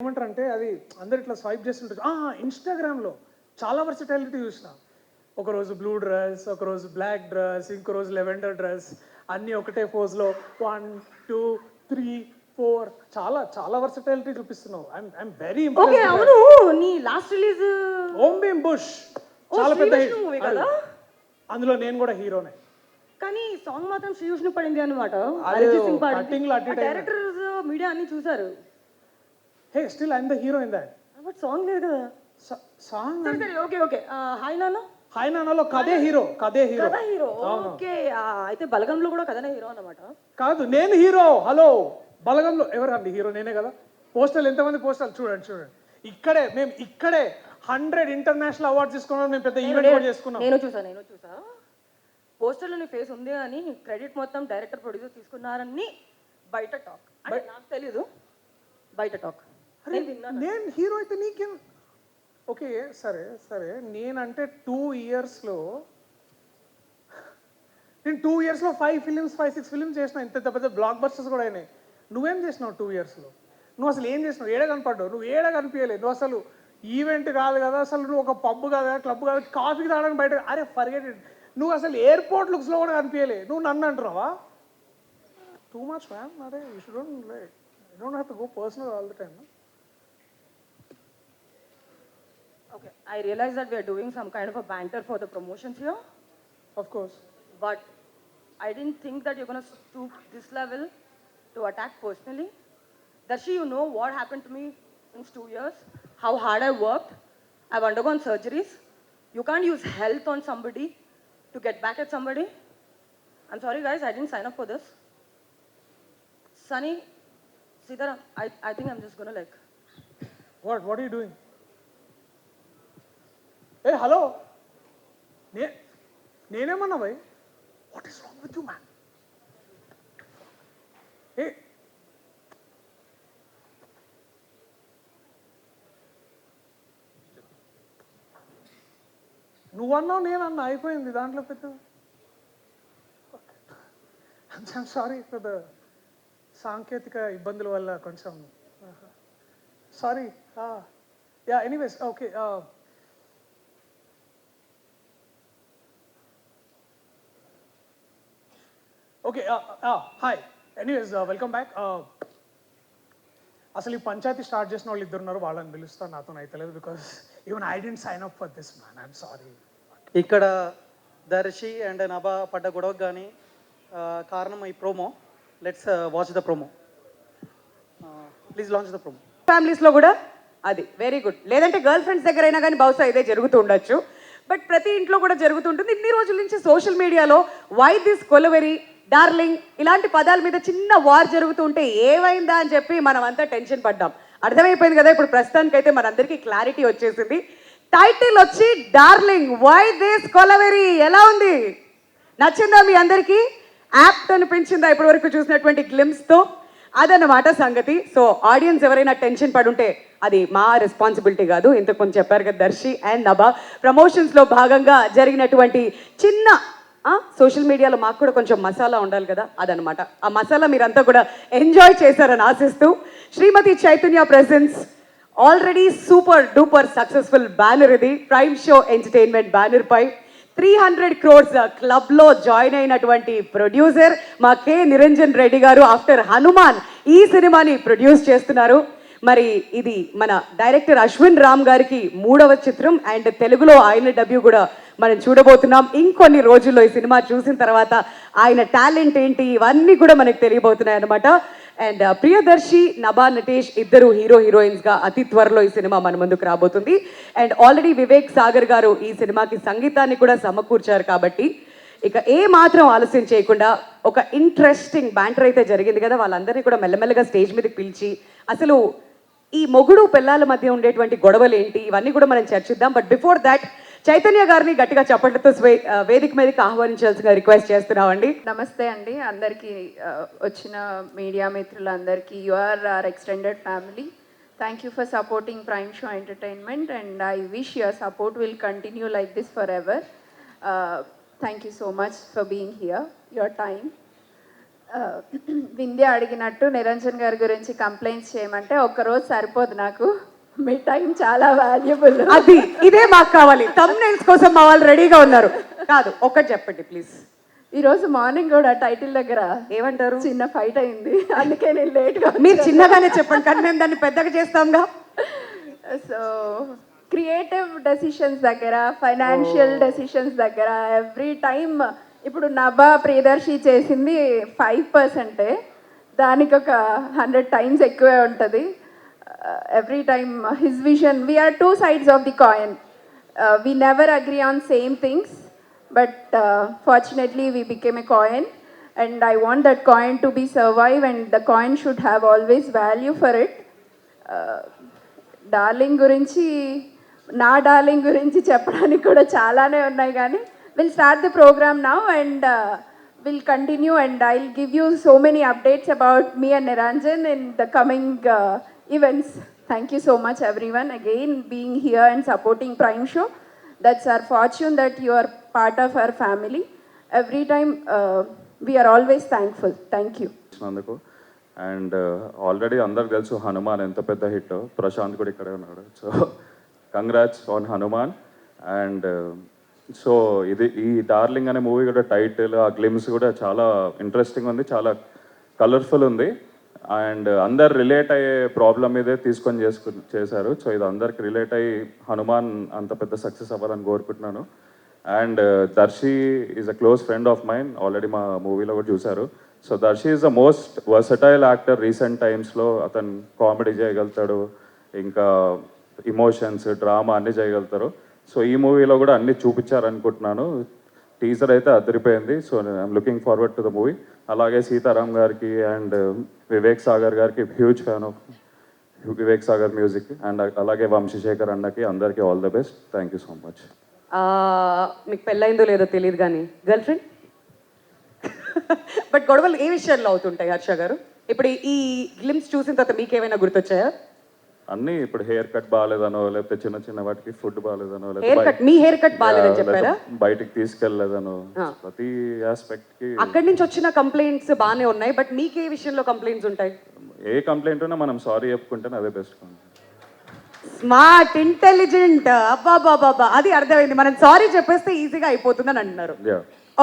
ఏమంటారంటే అది అందరు ఇట్లా స్వైప్ చేస్తుంటారు. ఇన్స్టాగ్రామ్లో చాలా వర్సటాలిటీ చూసిన. ఒకరోజు బ్లూ డ్రెస్, ఒకరోజు బ్లాక్ డ్రెస్, ఇంకో రోజు లెవెండర్ డ్రెస్, అన్నీ ఒకటే పోజ్లో 1 2 3 4 చాలా చాలా వర్సటాలిటీ చూపిస్తున్నావు. I'm very okay. ఇంప్రెస్డ్. అవును, నీ లాస్ట్ రిలీజ్ ఓం భీమ్ బుష్ చాలా పెద్ద hit. మూవీ కదా, అందులో నేను కూడా హీరోనే. కానీ సాంగ్ మాత్రం శ్రీ విష్ణు పడింది అనమాట. అది cutting లో అటు ఇటు అయింది. డైరెక్టర్స్ మీడియా అన్ని చూసారు. Hey still I'm the hero in that but song లేదు కదా. సాంగ్. సరే సరే, okay okay. Hi Nanna. Hi నాన్నలో కదే హీరో. కథ హీరో. ఓకే, అయితే బలగంలో కూడా కథనే హీరో అన్నమాట. కాదు, నేను హీరో. హలో, బలగంలో ఎవరండి హీరో? నేనే కదా. పోస్టర్లు ఎంతమంది పోస్టర్లు చూడండి చూడండి. మేము ఇక్కడే 100 ఇంటర్నేషనల్ అవార్డ్స్ తీసుకున్నాం. మేము పెద్ద ఈవెంట్ కూడా చేసుకున్నాం. నేను చూసా పోస్టర్లో నీ ఫేస్ ఉంది అని క్రెడిట్ మొత్తం డైరెక్టర్ ప్రొడ్యూసర్ తీసుకున్నారని బయట టాక్. అంటే నాకు తెలీదు, బయట టాక్. నేను హీరో అయితే నీకేం? ఓకే సరే సరే, నేనంటే 2 ఇయర్స్లో నేను 2 ఇయర్స్లో 5 ఫిలిమ్స్ 5-6 ఫిలిమ్స్ చేసిన. ఇంత పెద్ద బ్లాక్ బస్టర్స్ కూడా అయినాయి. నువ్వేం చేసినావు 2 ఇయర్స్లో? నువ్వు అసలు ఏం చేసినావు? ఏడ కనపడ్డావు? నువ్వు ఏడ కనిపించలేదు. నువ్వు అసలు ఈవెంట్ కాదు కదా, అసలు నువ్వు ఒక పబ్ కాదు కదా, క్లబ్ కాదు, కాఫీకి తాగడానికి బయట. అరే ఫర్గెట్ ఇట్. నువ్వు అసలు ఎయిర్పోర్ట్ లుక్స్లో కూడా కనిపించలే. నువ్వు నన్ను అంటున్నావా? Too much ma'am. అరే you don't have to go personal all the time. Okay, I realize that we are doing some kind of a banter for the promotions here. Of course. But I didn't think that you're going to stoop this level to attack personally. Darshi, you know what happened to me since 2 years? How hard I worked. I've undergone surgeries. You can't use health on somebody to get back at somebody. I'm sorry guys, I didn't sign up for this. Sunny, Sitaram, I think I'm just going to like... What are you doing? ఏ hello, నేనేమన్నా భయ్? What is wrong with you man? ఏ నువ్వన్నావు నేనన్నా, అయిపోయింది దాంట్లో పెద్ద. I'm sorry for the సాంకేతిక ఇబ్బందుల వల్ల కొంచెం. Sorry. Yeah anyways okay. Okay hi. Anyways welcome back. అసలు ఈ పంచాయతీ స్టార్ట్ చేసిన వాళ్ళు ఇద్దరు ఉన్నారు, వాళ్ళని పిలుస్తాను. నాతో అయితలేదు because even I didn't sign up for this man. I'm sorry. ఇక్కడ దర్శి అండ్ నభా పడ్డ గొడవకు కానీ కారణం ఈ promo. Let's watch the promo. Please launch the promo. ఫ్యామిలీస్లో కూడా అది వెరీ గుడ్. లేదంటే గర్ల్ ఫ్రెండ్స్ దగ్గర అయినా కానీ బహుశా ఇదే జరుగుతూ ఉండొచ్చు. బట్ ప్రతి ఇంట్లో కూడా జరుగుతుంటుంది. ఇన్ని రోజుల నుంచి సోషల్ మీడియాలో వై దిస్ కొలవెరీ, డార్లింగ్ ఇలాంటి పదాల మీద చిన్న వార్ జరుగుతుంటే ఏమైందా అని చెప్పి మనం అంతా టెన్షన్ పడ్డాం. అర్థమైపోయింది కదా ఇప్పుడు ప్రస్తుతానికైతే మనందరికీ క్లారిటీ వచ్చేసింది. టైటిల్ వచ్చి డార్లింగ్, వై దిస్ కొలవెరీ. ఎలా ఉంది? నచ్చిందా మీ అందరికీ? యాప్ట్ అనిపించిందా ఇప్పటి వరకు చూసినటువంటి గ్లిమ్స్తో? అదన్నమాట సంగతి. సో ఆడియన్స్ ఎవరైనా టెన్షన్ పడుంటే అది మా రెస్పాన్సిబిలిటీ కాదు. ఇంతకు ముందు చెప్పారు కదా దర్శి అండ్ నభా ప్రమోషన్స్లో భాగంగా జరిగినటువంటి చిన్న సోషల్ మీడియాలో మాకు కూడా కొంచెం మసాలా ఉండాలి కదా, అదనమాట. ఆ మసాలా మీరంతా కూడా ఎంజాయ్ చేశారని ఆశిస్తూ Shrimati Chaitanya presence already super duper successful banner ఇది. ప్రైమ్ షో ఎంటర్టైన్మెంట్ బ్యానర్ పై 300 crores క్లబ్లో జాయిన్ అయినటువంటి ప్రొడ్యూసర్ మా కె నిరంజన్ రెడ్డి గారు ఆఫ్టర్ హనుమాన్ ఈ సినిమాని ప్రొడ్యూస్ చేస్తున్నారు. మరి ఇది మన డైరెక్టర్ అశ్విన్ రామ్ గారికి 3వ చిత్రం అండ్ తెలుగులో ఆయన డెబ్యూ కూడా మనం చూడబోతున్నాం. ఇంకొన్ని రోజుల్లో ఈ సినిమా చూసిన తర్వాత ఆయన టాలెంట్ ఏంటి ఇవన్నీ కూడా మనకు తెలియబోతున్నాయి అనమాట. అండ్ ప్రియదర్శి, నభా నటేష్ ఇద్దరు హీరోయిన్స్గా అతి త్వరలో ఈ సినిమా మన ముందుకు రాబోతుంది. అండ్ ఆల్రెడీ వివేక్ సాగర్ గారు ఈ సినిమాకి సంగీతాన్ని కూడా సమకూర్చారు. కాబట్టి ఇక ఏ మాత్రం ఆలస్యం చేయకుండా ఒక ఇంట్రెస్టింగ్ బ్యాంటర్ అయితే జరిగింది కదా, వాళ్ళందరినీ కూడా మెల్లమెల్లగా స్టేజ్ మీదకి పిలిచి అసలు ఈ మొగుడు పిల్లల మధ్య ఉండేటువంటి గొడవలు ఏంటి ఇవన్నీ కూడా మనం చర్చిద్దాం. బట్ బిఫోర్ దాట్ చైతన్య గారిని గట్టిగా చప్పట్లతో వేదిక మీదకి ఆహ్వానించాల్సిన రిక్వెస్ట్ చేస్తున్నామండి. నమస్తే అండి అందరికీ, వచ్చిన మీడియా మిత్రులందరికీ. You are our extended family. Thank you for supporting Prime show entertainment and I wish your support will continue like this forever. Thank you so much for being here, your time. Vindhya అడిగినట్టు నిరంజన్ గారి గురించి complaints చేయమంటే ఒక్కరోజు సరిపోదు నాకు. మీ time చాలా valuable. అది ఇదే మాకు కావాలి. thumbnails కోసం మా వాళ్ళు రెడీగా ఉన్నారు. కాదు ఒక్కటి చెప్పండి ప్లీజ్. ఈరోజు మార్నింగ్ కూడా టైటిల్ దగ్గర ఏమంటారు? చిన్న ఫైట్ అయింది, అందుకే నేను లేట్గా. మీరు చిన్నగానే చెప్పండి కానీ మేము దాన్ని పెద్దగా చేస్తాంగా. సో క్రియేటివ్ డెసిషన్స్ దగ్గర, ఫైనాన్షియల్ డెసిషన్స్ దగ్గర ఎవ్రీ టైమ్ ఇప్పుడు నభా ప్రియదర్శి చేసింది 5%, దానికి ఒక 100 times ఎక్కువే ఉంటుంది. Every time his vision, we are 2 sides of the coin. We never agree on same things, but fortunately we became a coin, and I want that coin to be survive, and the coin should have always value for it. Darling గురించి, నా darling గురించి చెప్పడానికి కూడా చాలానే ఉన్నాయి, కానీ will start the program now and will continue, and I will give you so many updates about me and Niranjan in the coming events. Thank you so much everyone again being here and supporting Prime Show. That's our fortune that you are part of our family. Every time we are always thankful. Thank you. అందుకు and already అందరికి తెలుసు హనుమాన్ ఎంత పెద్ద hit. Prashanth కూడా ఇక్కడే ఉన్నాడు. So congrats on Hanuman. And so ఈ darling అనే మూవీ కూడా టైటిల్, ఆ గ్లిమ్స్ కూడా చాలా ఇంట్రెస్టింగ్ ఉంది, చాలా కలర్ఫుల్ ఉంది. అండ్ అందరు రిలేట్ అయ్యే ప్రాబ్లం మీదే తీసుకొని చేశారు. సో ఇది అందరికి రిలేట్ అయ్యి హనుమాన్ అంత పెద్ద సక్సెస్ అవ్వాలని కోరుకుంటున్నాను. And Darsi is a close friend of mine, already మా మూవీలో కూడా చూశారు. So Darsi is the most versatile actor recent టైమ్స్లో. అతను కామెడీ చేయగలుగుతాడు, ఇంకా ఇమోషన్స్, డ్రామా అన్నీ చేయగలుగుతారు. సో ఈ మూవీలో కూడా అన్నీ చూపించారనుకుంటున్నాను. టీజర్ అయితే అదిరిపోయింది. So I'm looking forward to the movie. అలాగే సీతారాం గారికి అండ్ వివేక్ సాగర్ గారికి huge fan of Vivek Sagar music. And అలాగే వంశీశేఖర్ అన్నకి అందరికీ all the best. Thank you so much. మీకు పెళ్ళైందో లేదో తెలియదు కానీ గర్ల్ ఫ్రెండ్ బట్ గొడవలు ఏ విషయాల్లో అవుతుంటాయి హర్ష గారు? ఇప్పుడు ఈ గ్లిమ్స్ చూసిన తర్వాత మీకు ఏమైనా గుర్తొచ్చాయా? అన్నీ ఇప్పుడు హెయిర్ కట్ బాగాలేదనో, లేకపోతే చిన్న చిన్న వాటికి ఫుడ్ బాగాలేదనో, హెయిర్ కట్, మీ హెయిర్ కట్ బాగాలేదని చెప్పారా? బయటికి తీసుకెళ్ళలేదనో, ప్రతి ఆస్పెక్ట్ కి అక్కడి నుంచి వచ్చిన కంప్లైంట్స్ బాగానే ఉన్నాయి, బట్ మీకు ఏ విషయంలో కంప్లైంట్స్ ఉంటాయి? ఏ కంప్లైంట్ ఉన్నా మనం సారీ చెప్పుకుంటేనే అదే బెస్ట్. స్మార్ట్, ఇంటెలిజెంట్, అబ్బా బాబా, అది అర్థమైంది. మనం సారీ చెప్పేస్తే ఈజీగా అయిపోతుందని అంటున్నారు.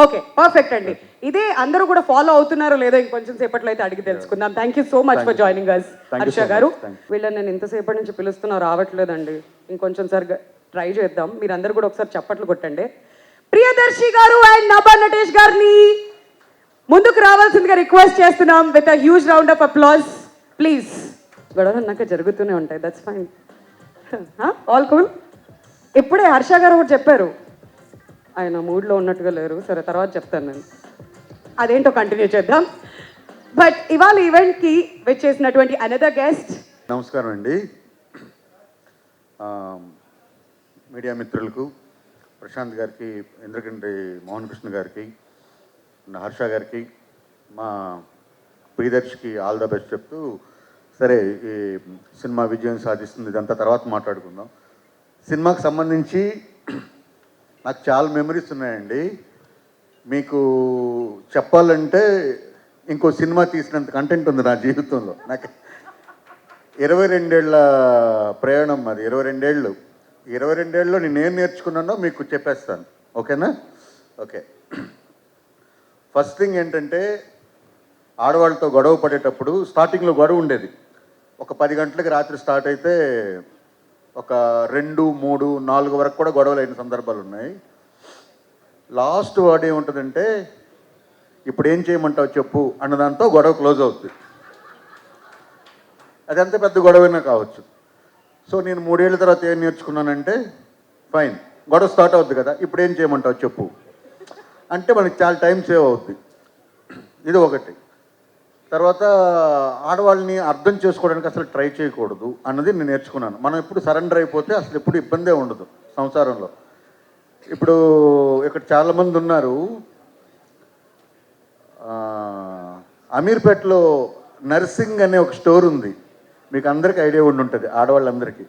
ఓకే, పర్ఫెక్ట్ అండి. ఇదే అందరూ కూడా ఫాలో అవుతున్నారో లేదో ఇంకొంచెం సేపట్లో అయితే అడిగి తెలుసుకుందాం. Thank you so much for joining us Harsha garu. వీళ్ళని నేను ఇంతసేపటి నుంచి పిలుస్తున్నా, రావట్లేదండి. ఇంకొంచెం సరిగా ట్రై చేద్దాం. మీరందరూ కూడా ఒకసారి చప్పట్లు కొట్టండి. ప్రియదర్శి గారు అండ్ నభా నటేష్ గారిని ముందుకు రావాల్సిందిగా రిక్వెస్ట్ చేస్తున్నాం with a huge round of applause please. గొడవలు అన్నాక జరుగుతూనే ఉంటాయి, దట్స్ ఫైన్. All cool. ఇప్పుడే హర్ష గారు ఒకటి చెప్పారు, ఆయన మూడ్లో ఉన్నట్టుగా లేరు. సరే, తర్వాత చెప్తాను నేను, అదేంటో కంటిన్యూ చేద్దాం. బట్ ఇవాళ ఈవెంట్కి వచ్చేసినటువంటి అనదర్ గెస్ట్. నమస్కారం అండి. మీడియా మిత్రులకు, ప్రశాంత్ గారికి, ఇంద్రకంటి మోహన్ కృష్ణ గారికి, హర్ష గారికి, మా ప్రియదర్శికి ఆల్ ద బెస్ట్ చెప్తూ, సరే ఈ సినిమా విజయం సాధిస్తుంది, ఇదంతా తర్వాత మాట్లాడుకుందాం. సినిమాకి సంబంధించి నాకు చాలా మెమరీస్ ఉన్నాయండి. మీకు చెప్పాలంటే ఇంకో సినిమా తీసినంత కంటెంట్ ఉంది నా జీవితంలో. నాకు 22 ఏళ్ళ ప్రయాణం అది. 22 ఏళ్ళలో నేను ఏం నేర్చుకున్నానో మీకు చెప్పేస్తాను, ఓకేనా? ఓకే. ఫస్ట్ థింగ్ ఏంటంటే, ఆడవాళ్ళతో గొడవ పడేటప్పుడు స్టార్టింగ్లో గొడవ ఉండేది. ఒక 10 గంటలకి రాత్రి స్టార్ట్ అయితే ఒక 2, 3, 4 వరకు కూడా గొడవలు అయిన సందర్భాలు ఉన్నాయి. లాస్ట్ వర్డ్ ఏముంటుందంటే, ఇప్పుడు ఏం చేయమంటావు చెప్పు అన్నదాంతో గొడవ క్లోజ్ అవుతుంది. అది ఎంత పెద్ద గొడవైనా కావచ్చు. సో నేను 3 ఏళ్ళ తర్వాత ఏం నేర్చుకున్నానంటే, ఫైన్, గొడవ స్టార్ట్ అవుద్ది కదా, ఇప్పుడు ఏం చేయమంటావు చెప్పు అంటే మనకి చాలా టైం సేవ్ అవుద్ది. ఇది ఒకటి. తర్వాత ఆడవాళ్ళని అర్థం చేసుకోవడానికి అసలు ట్రై చేయకూడదు అన్నది నేను నేర్చుకున్నాను. మనం ఎప్పుడు సరెండర్ అయిపోతే అసలు ఎప్పుడు ఇబ్బందే ఉండదు సంసారంలో. ఇప్పుడు ఇక్కడ చాలామంది ఉన్నారు. అమీర్పేటలో నర్సింగ్ అనే ఒక స్టోర్ ఉంది, మీకు అందరికీ ఐడియా ఉండి ఉంటుంది, ఆడవాళ్ళందరికీ.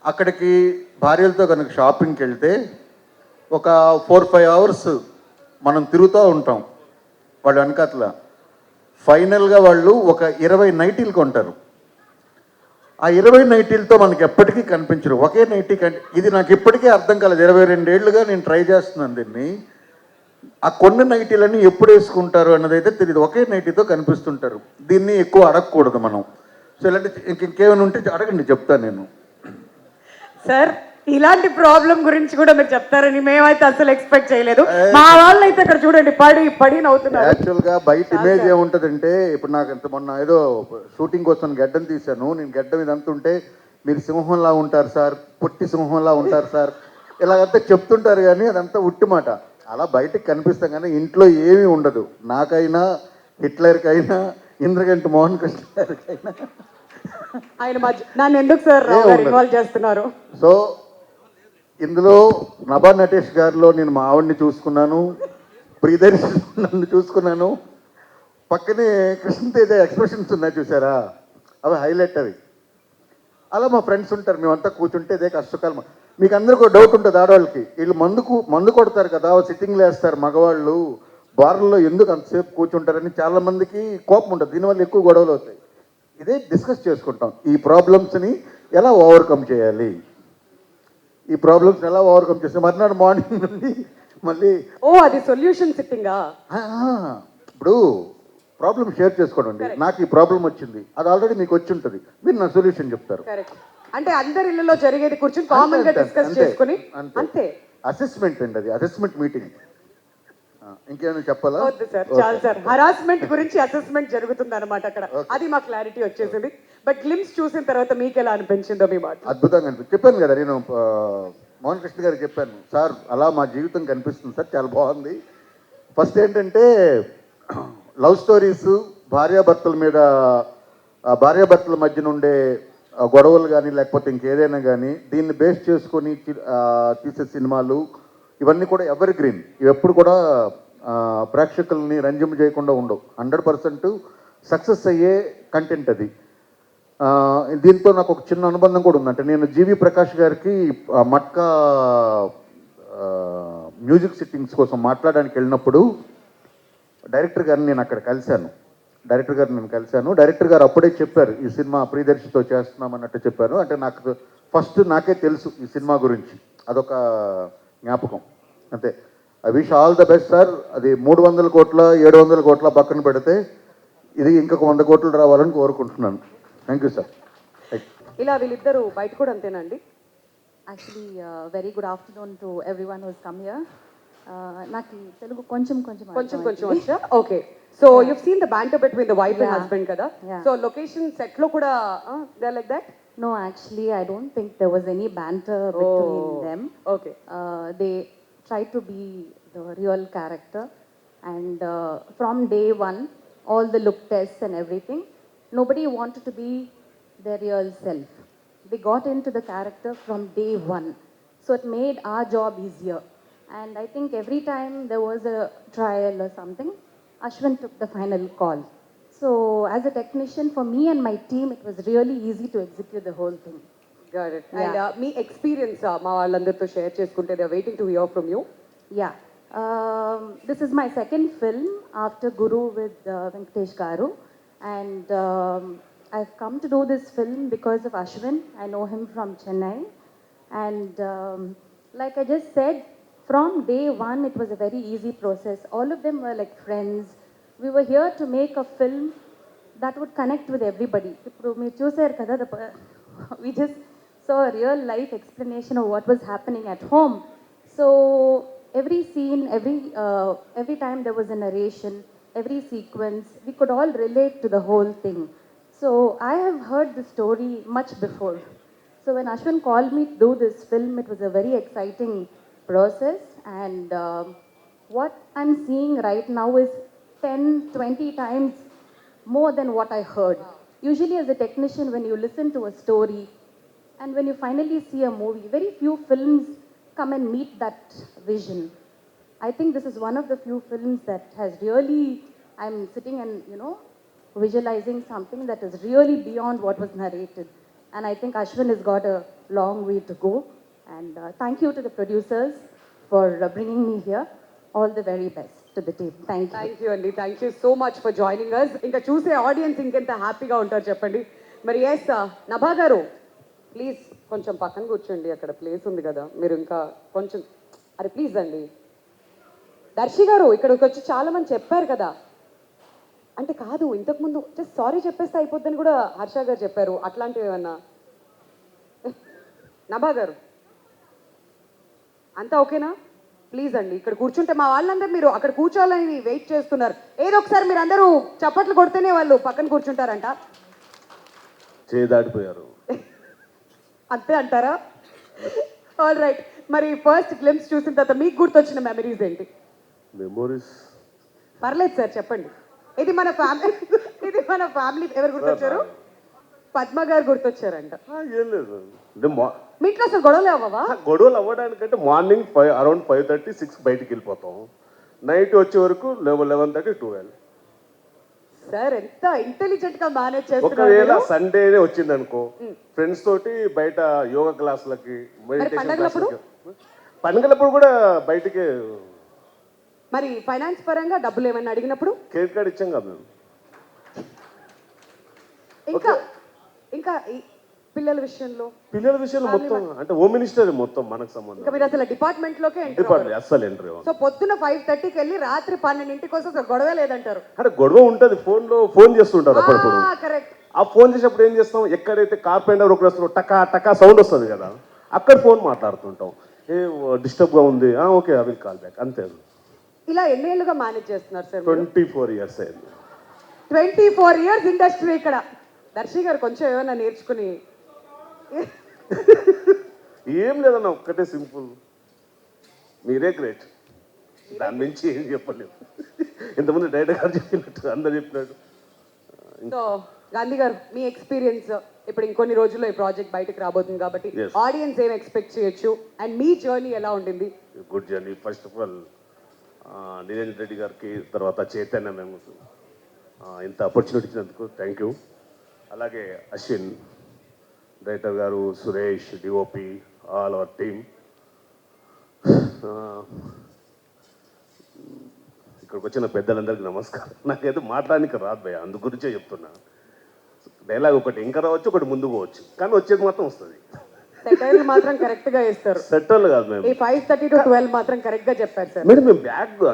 అక్కడికి భార్యలతో కనుక షాపింగ్కి వెళ్తే ఒక 4-5 అవర్స్ మనం తిరుగుతూ ఉంటాం. వాళ్ళు వెనకాతల ఫైనల్గా వాళ్ళు ఒక 20 నైటీలు కొంటారు. ఆ 20 నైటీలతో మనకి ఎప్పటికీ కనిపించరు. ఒకే నైటీ ఇది నాకు ఇప్పటికీ అర్థం కాలేదు. 22 ఏళ్ళుగా నేను ట్రై చేస్తున్నాను దీన్ని. ఆ కొన్ని నైటీలన్నీ ఎప్పుడు వేసుకుంటారు అన్నది అయితే తెలియదు. ఒకే నైటీతో కనిపిస్తుంటారు. దీన్ని ఎక్కువ అడగకూడదు మనం. సో ఇలాంటి ఇంకేమైనా ఉంటే అడగండి, చెప్తాను నేను. సార్ ఇలాంటి ప్రాబ్లం గురించి కూడా మీరు చెప్తారని మేమైతే అసలు ఎక్స్పెక్ట్ చేయలేదు. మా వాళ్ళు అయితే ఇక్కడ చూడండి పడి పడి నవ్వుతున్నారు. యాక్చువల్గా బయట ఇమేజ్ ఏముంటుందంటే, ఇప్పుడు నాకు ఇంత మొన్న ఏదో షూటింగ్ కోసం గడ్డం తీశాను. నేను గడ్డం ఇదంతా ఉంటే మీరు సింహంలా ఉంటారు సార్, పుట్టి సింహంలా ఉంటారు సార్, ఇలాగంతా చెప్తుంటారు. కానీ అదంతా ఉట్టి మాట. అలా బయటకు కనిపిస్తాం కానీ ఇంట్లో ఏమీ ఉండదు. నాకైనా, హిట్లర్కైనా, ఇంద్రగంటి మోహన్ కృష్ణ గారికైనా. ఆయన మధ్య నన్ను ఎందుకు సార్ ఇన్వాల్వ్ చేస్తున్నారు? సో ఇందులో నభా నటేష్ గారిలో నేను మా ఆవిడ్ని చూసుకున్నాను, ప్రియదర్శి నన్ను చూసుకున్నాను, పక్కనే కృష్ణతేజ ఎక్స్ప్రెషన్స్ ఉన్నాయి చూసారా, అవి హైలైట్. అవి అలా మా ఫ్రెండ్స్ ఉంటారు, మేమంతా కూర్చుంటే ఇదే కష్టకాలం. మీకు అందరికీ ఒక డౌట్ ఉంటుంది ఆడవాళ్ళకి, వీళ్ళు మందు కొడతారు కదా, సిట్టింగ్లు వేస్తారు మగవాళ్ళు, బార్లలో ఎందుకు అంతసేపు కూర్చుంటారని చాలామందికి కోపం ఉంటుంది. దీనివల్ల ఎక్కువ గొడవలు అవుతాయి. ఇదే డిస్కస్ చేసుకుంటాం, ఈ ప్రాబ్లమ్స్ని ఎలా ఓవర్కమ్ చేయాలి, ఈ ప్రాబ్లమ్స్ ఎలా ఓవర్కమ్ చేస్తే మర్నాడు మార్నింగ్ నుండి మళ్ళీ అది సొల్యూషన్ సిట్టింగా. ఇప్పుడు ప్రాబ్లం షేర్ చేసుకోండి. నాకు ఈ ప్రాబ్లం వచ్చింది, అది ఆల్రెడీ మీకు వచ్చి ఉంటుంది, మీరు నా సొల్యూషన్ చెప్తారు. అంటే అందరి ఇళ్ళలో జరిగేది కూర్చొని కామన్ గా డిస్కస్ చేసుకుని అంతే. అసెస్మెంట్ అండి, అది అసెస్మెంట్ మీటింగ్. ఇంకేమైనా చెప్పాలా? వద్దు సార్, చాలు సార్. హరాస్మెంట్ గురించి అసెస్మెంట్ జరుగుతుంది అనమాట అక్కడ. అది మా క్లారిటీ వచ్చేసింది. బట్ గ్లిమ్స్ చూసిన తర్వాత మీకు ఎలా అనిపించిందో మీ మాట? అద్భుతంగా అనిపించింది. చెప్పాను కదా నేను, మోహన్ కృష్ణ గారికి చెప్పాను, సార్ అలా మా జీవితం కనిపిస్తుంది సార్, చాలా బాగుంది. ఫస్ట్ ఏంటంటే లవ్ స్టోరీస్, భార్యాభర్తల మధ్య నుండే గొడవలు కానీ లేకపోతే ఇంకేదైనా కానీ దీన్ని బేస్ చేసుకొని తీసే సినిమాలు ఇవన్నీ కూడా ఎవర్ గ్రీన్. ఇవి ఎప్పుడు కూడా ప్రేక్షకుల్ని రంజింప చేయకుండా ఉండవు. 100% సక్సెస్ అయ్యే కంటెంట్ అది. దీంతో నాకు ఒక చిన్న అనుబంధం కూడా ఉందంటే, నేను జీవి ప్రకాష్ గారికి మట్కా మ్యూజిక్ సిట్టింగ్స్ కోసం మాట్లాడడానికి వెళ్ళినప్పుడు డైరెక్టర్ గారిని నేను అక్కడ కలిశాను. డైరెక్టర్ గారు అప్పుడే చెప్పారు, ఈ సినిమా ప్రియదర్శితో చేస్తున్నాం అన్నట్టు చెప్పారు. అంటే నాకు ఫస్ట్ నాకే తెలుసు ఈ సినిమా గురించి, అదొక జ్ఞాపకం అంతే. I wish all the best sir. అది 300 కోట్ల 700 కోట్ల పక్కన పెడితే ఇది ఇంకొక 100 కోట్లు రావాలని కోరుకుంటున్నాను. Thank you sir. ఇలా వీళ్ళిద్దరు బయట కూడా అంతేనండి. Actually, very good afternoon to everyone who's come here. నాకు తెలుగు కొంచెం వచ్చా? Okay. So you've seen the banter between the wife and Yeah. husband కదా? Yeah. సో లొకేషన్ సెట్ లో కూడా they're like that? No, actually, I don't think there was any banter between them. Okay. They tried to be the real character, and from day one, all the look tests and everything, nobody wanted to be their real self. They got into the character from day one, so it made our job easier. And I think every time there was a trial or something, Ashwin took the final call. So as a technician, for me and my team, it was really easy to execute the whole thing. Got it. And మీ experience మా వాళ్ళందరితో share చేసుకుంటే they are waiting to hear from you. Yeah. This is my second film after Guru with Venkatesh Garu. And I've come to do this film because of Ashwin. I know him from Chennai. And like I just said, from day one, it was a very easy process. All of them were like friends. We were here to make a film that would connect with everybody. We just saw a real life explanation of what was happening at home. So every scene, every time there was a narration, every sequence, we could all relate to the whole thing. So I have heard the story much before. So when Ashwin called me to do this film, it was a very exciting process. And what I'm seeing right now is 10-20 times more than what I heard. Usually as a technician, when you listen to a story and when you finally see a movie, very few films come and meet that vision. I think this is one of the few films that has really, I'm sitting and, visualizing something that is really beyond what was narrated. And I think Ashwin has got a long way to go. And thank you to the producers for bringing me here. All the very best to to the team. Thank you. Thank you అండి, thank you so much for joining us. ఇంకా చూసే audience ఇంకెంత హ్యాపీగా ఉంటారు చెప్పండి. మరి yes Nabha గారు please కొంచెం పక్కన కూర్చోండి, అక్కడ ప్లేస్ ఉంది కదా, మీరు ఇంకా కొంచెం అరే ప్లీజ్ అండి. దర్శి గారు ఇక్కడికి వచ్చి చాలా మంది చెప్పారు కదా, అంటే కాదు ఇంతకుముందు జస్ట్ సారీ చెప్పేస్తే అయిపోద్దని కూడా హర్ష గారు చెప్పారు, అట్లాంటివి ఏమన్నా? నభా గారు అంతా ఓకేనా? ప్లీజ్ అండి ఇక్కడ కూర్చుంటే మా వాళ్ళందరూ మీరు అక్కడ కూర్చోవాలని వెయిట్ చేస్తున్నారు. ఏదో ఒకసారి మీరు అందరూ చప్పట్లు కొడితేనే వాళ్ళు పక్కన కూర్చుంటారంట. చేదాడిపోయారు. అంతే అంటారా? ఆల్ రైట్, మరి ఫస్ట్ గ్లిమ్స్ చూసిన తర్వాత మీకు గుర్తొచ్చిన మెమరీస్ ఏంటి? మెమోరీస్ పర్లేదు సార్ చెప్పండి. ఇది మన ఫ్యామిలీ ఎవరు గుర్తొచ్చారు? పద్మ గారు గుర్తొచ్చారంట. ఏం లేదు అంటే మీ ఇంట్లో అసలు గొడవలు అవ్వవా? గొడవలు అవ్వడానికంటే మార్నింగ్ అరౌండ్ 5:30, 6 బయటికి వెళ్ళిపోతాం. నైట్ వచ్చే వరకు 11:30, 12. సార్ ఎంత ఇంటెలిజెంట్ గా మేనేజ్ ఒకవేళ చేస్తున్నారు. సండేనే వచ్చింది అనుకో, ఫ్రెండ్స్ తోటి బయట యోగా క్లాసులకి, మెడిటేషన్ పండగలప్పుడు? క్లాసులకి, పండుగలప్పుడు కూడా బయటికి. మరి ఫైనాన్స్ పరంగా డబ్బులు ఏమైనా అడిగినప్పుడు? క్రెడిట్ కార్డ్ ఇచ్చాం కదా మేము. ఇంకా ఇంకా ఈ పిల్లల విషయంలో పిల్లల విషయంలో మొత్తం అంటే హోమ్ మినిస్టర్ మొత్తం మనకు సంబంధం. ఇంకా మీరు అసలు డిపార్ట్మెంట్ లోకే ఎంటర్ డిపార్ట్మెంట్ అస్సలు ఎంట్రీ అవ్వదు. సో పొద్దున 5:30కి వెళ్ళి రాత్రి 12 కోసం అసలు గొడవ లేదంటారు. అంటే గొడవ ఉంటుంది, ఫోన్ చేస్తుంటారు అప్పుడప్పుడు. కరెక్ట్. ఆ ఫోన్ చేసినప్పుడు ఏం చేస్తాం, ఎక్కడైతే కార్పెంటర్ ఒకరు వస్తారో టకా టకా సౌండ్ వస్తుంది కదా, అక్కడ ఫోన్ మాట్లాడుతుంటాం. డిస్టర్బ్గా ఉంది, okay I will call back, అంతే. ఇలా ఎన్నేళ్ళుగా మేనేజ్ చేస్తున్నారు సార్? 24 years అయింది. 24 years ఇండస్ట్రీ ఇక్కడ. దర్శి గారు కొంచెం ఏమైనా నేర్చుకుని. ఏం లేదన్న, ఒక్కటే సింపుల్, మీరే గ్రేట్, దాని నుంచి ఏం చెప్పలేదు. ఇంతమంది డైరెక్టర్ గారు చెప్పినట్టు, అందరు చెప్పినట్టు. సో గాంధీ గారు మీ ఎక్స్పీరియన్స్ ఇప్పుడు ఇంకొన్ని రోజుల్లో ఈ ప్రాజెక్ట్ బయటకు రాబోతుంది కాబట్టి Yes. ఆడియన్స్ ఏం ఎక్స్పెక్ట్ చేయొచ్చు అండ్ మీ జర్నీ ఎలా ఉండింది? Good journey. First of all Niranjan Reddy గారికి, తర్వాత చైతన్య మేము ఇంత ఆపర్చునిటీ ఇచ్చినందుకు థ్యాంక్ యూ. అలాగే అశ్విన్ డైరెక్టర్ గారు, Suresh DOP, all our team. ఇక్కడికి వచ్చిన పెద్దలందరికీ నమస్కారం. నాకైతే మాట్లాడడానికి రాదు భయ, అందు గురించే చెప్తున్నా. డైలాగ్ ఒకటి ఇంకా రావచ్చు, ఒకటి ముందు పోవచ్చు, కానీ వచ్చేది మాత్రం వస్తుంది. సెటైర్లు మాత్రం కరెక్ట్ గా ఇస్తారు. సెటిల్ కాదు మేము. ఈ 5:30 to 12 మాత్రం కరెక్ట్ గా చెప్పారు సార్. మేడం మేము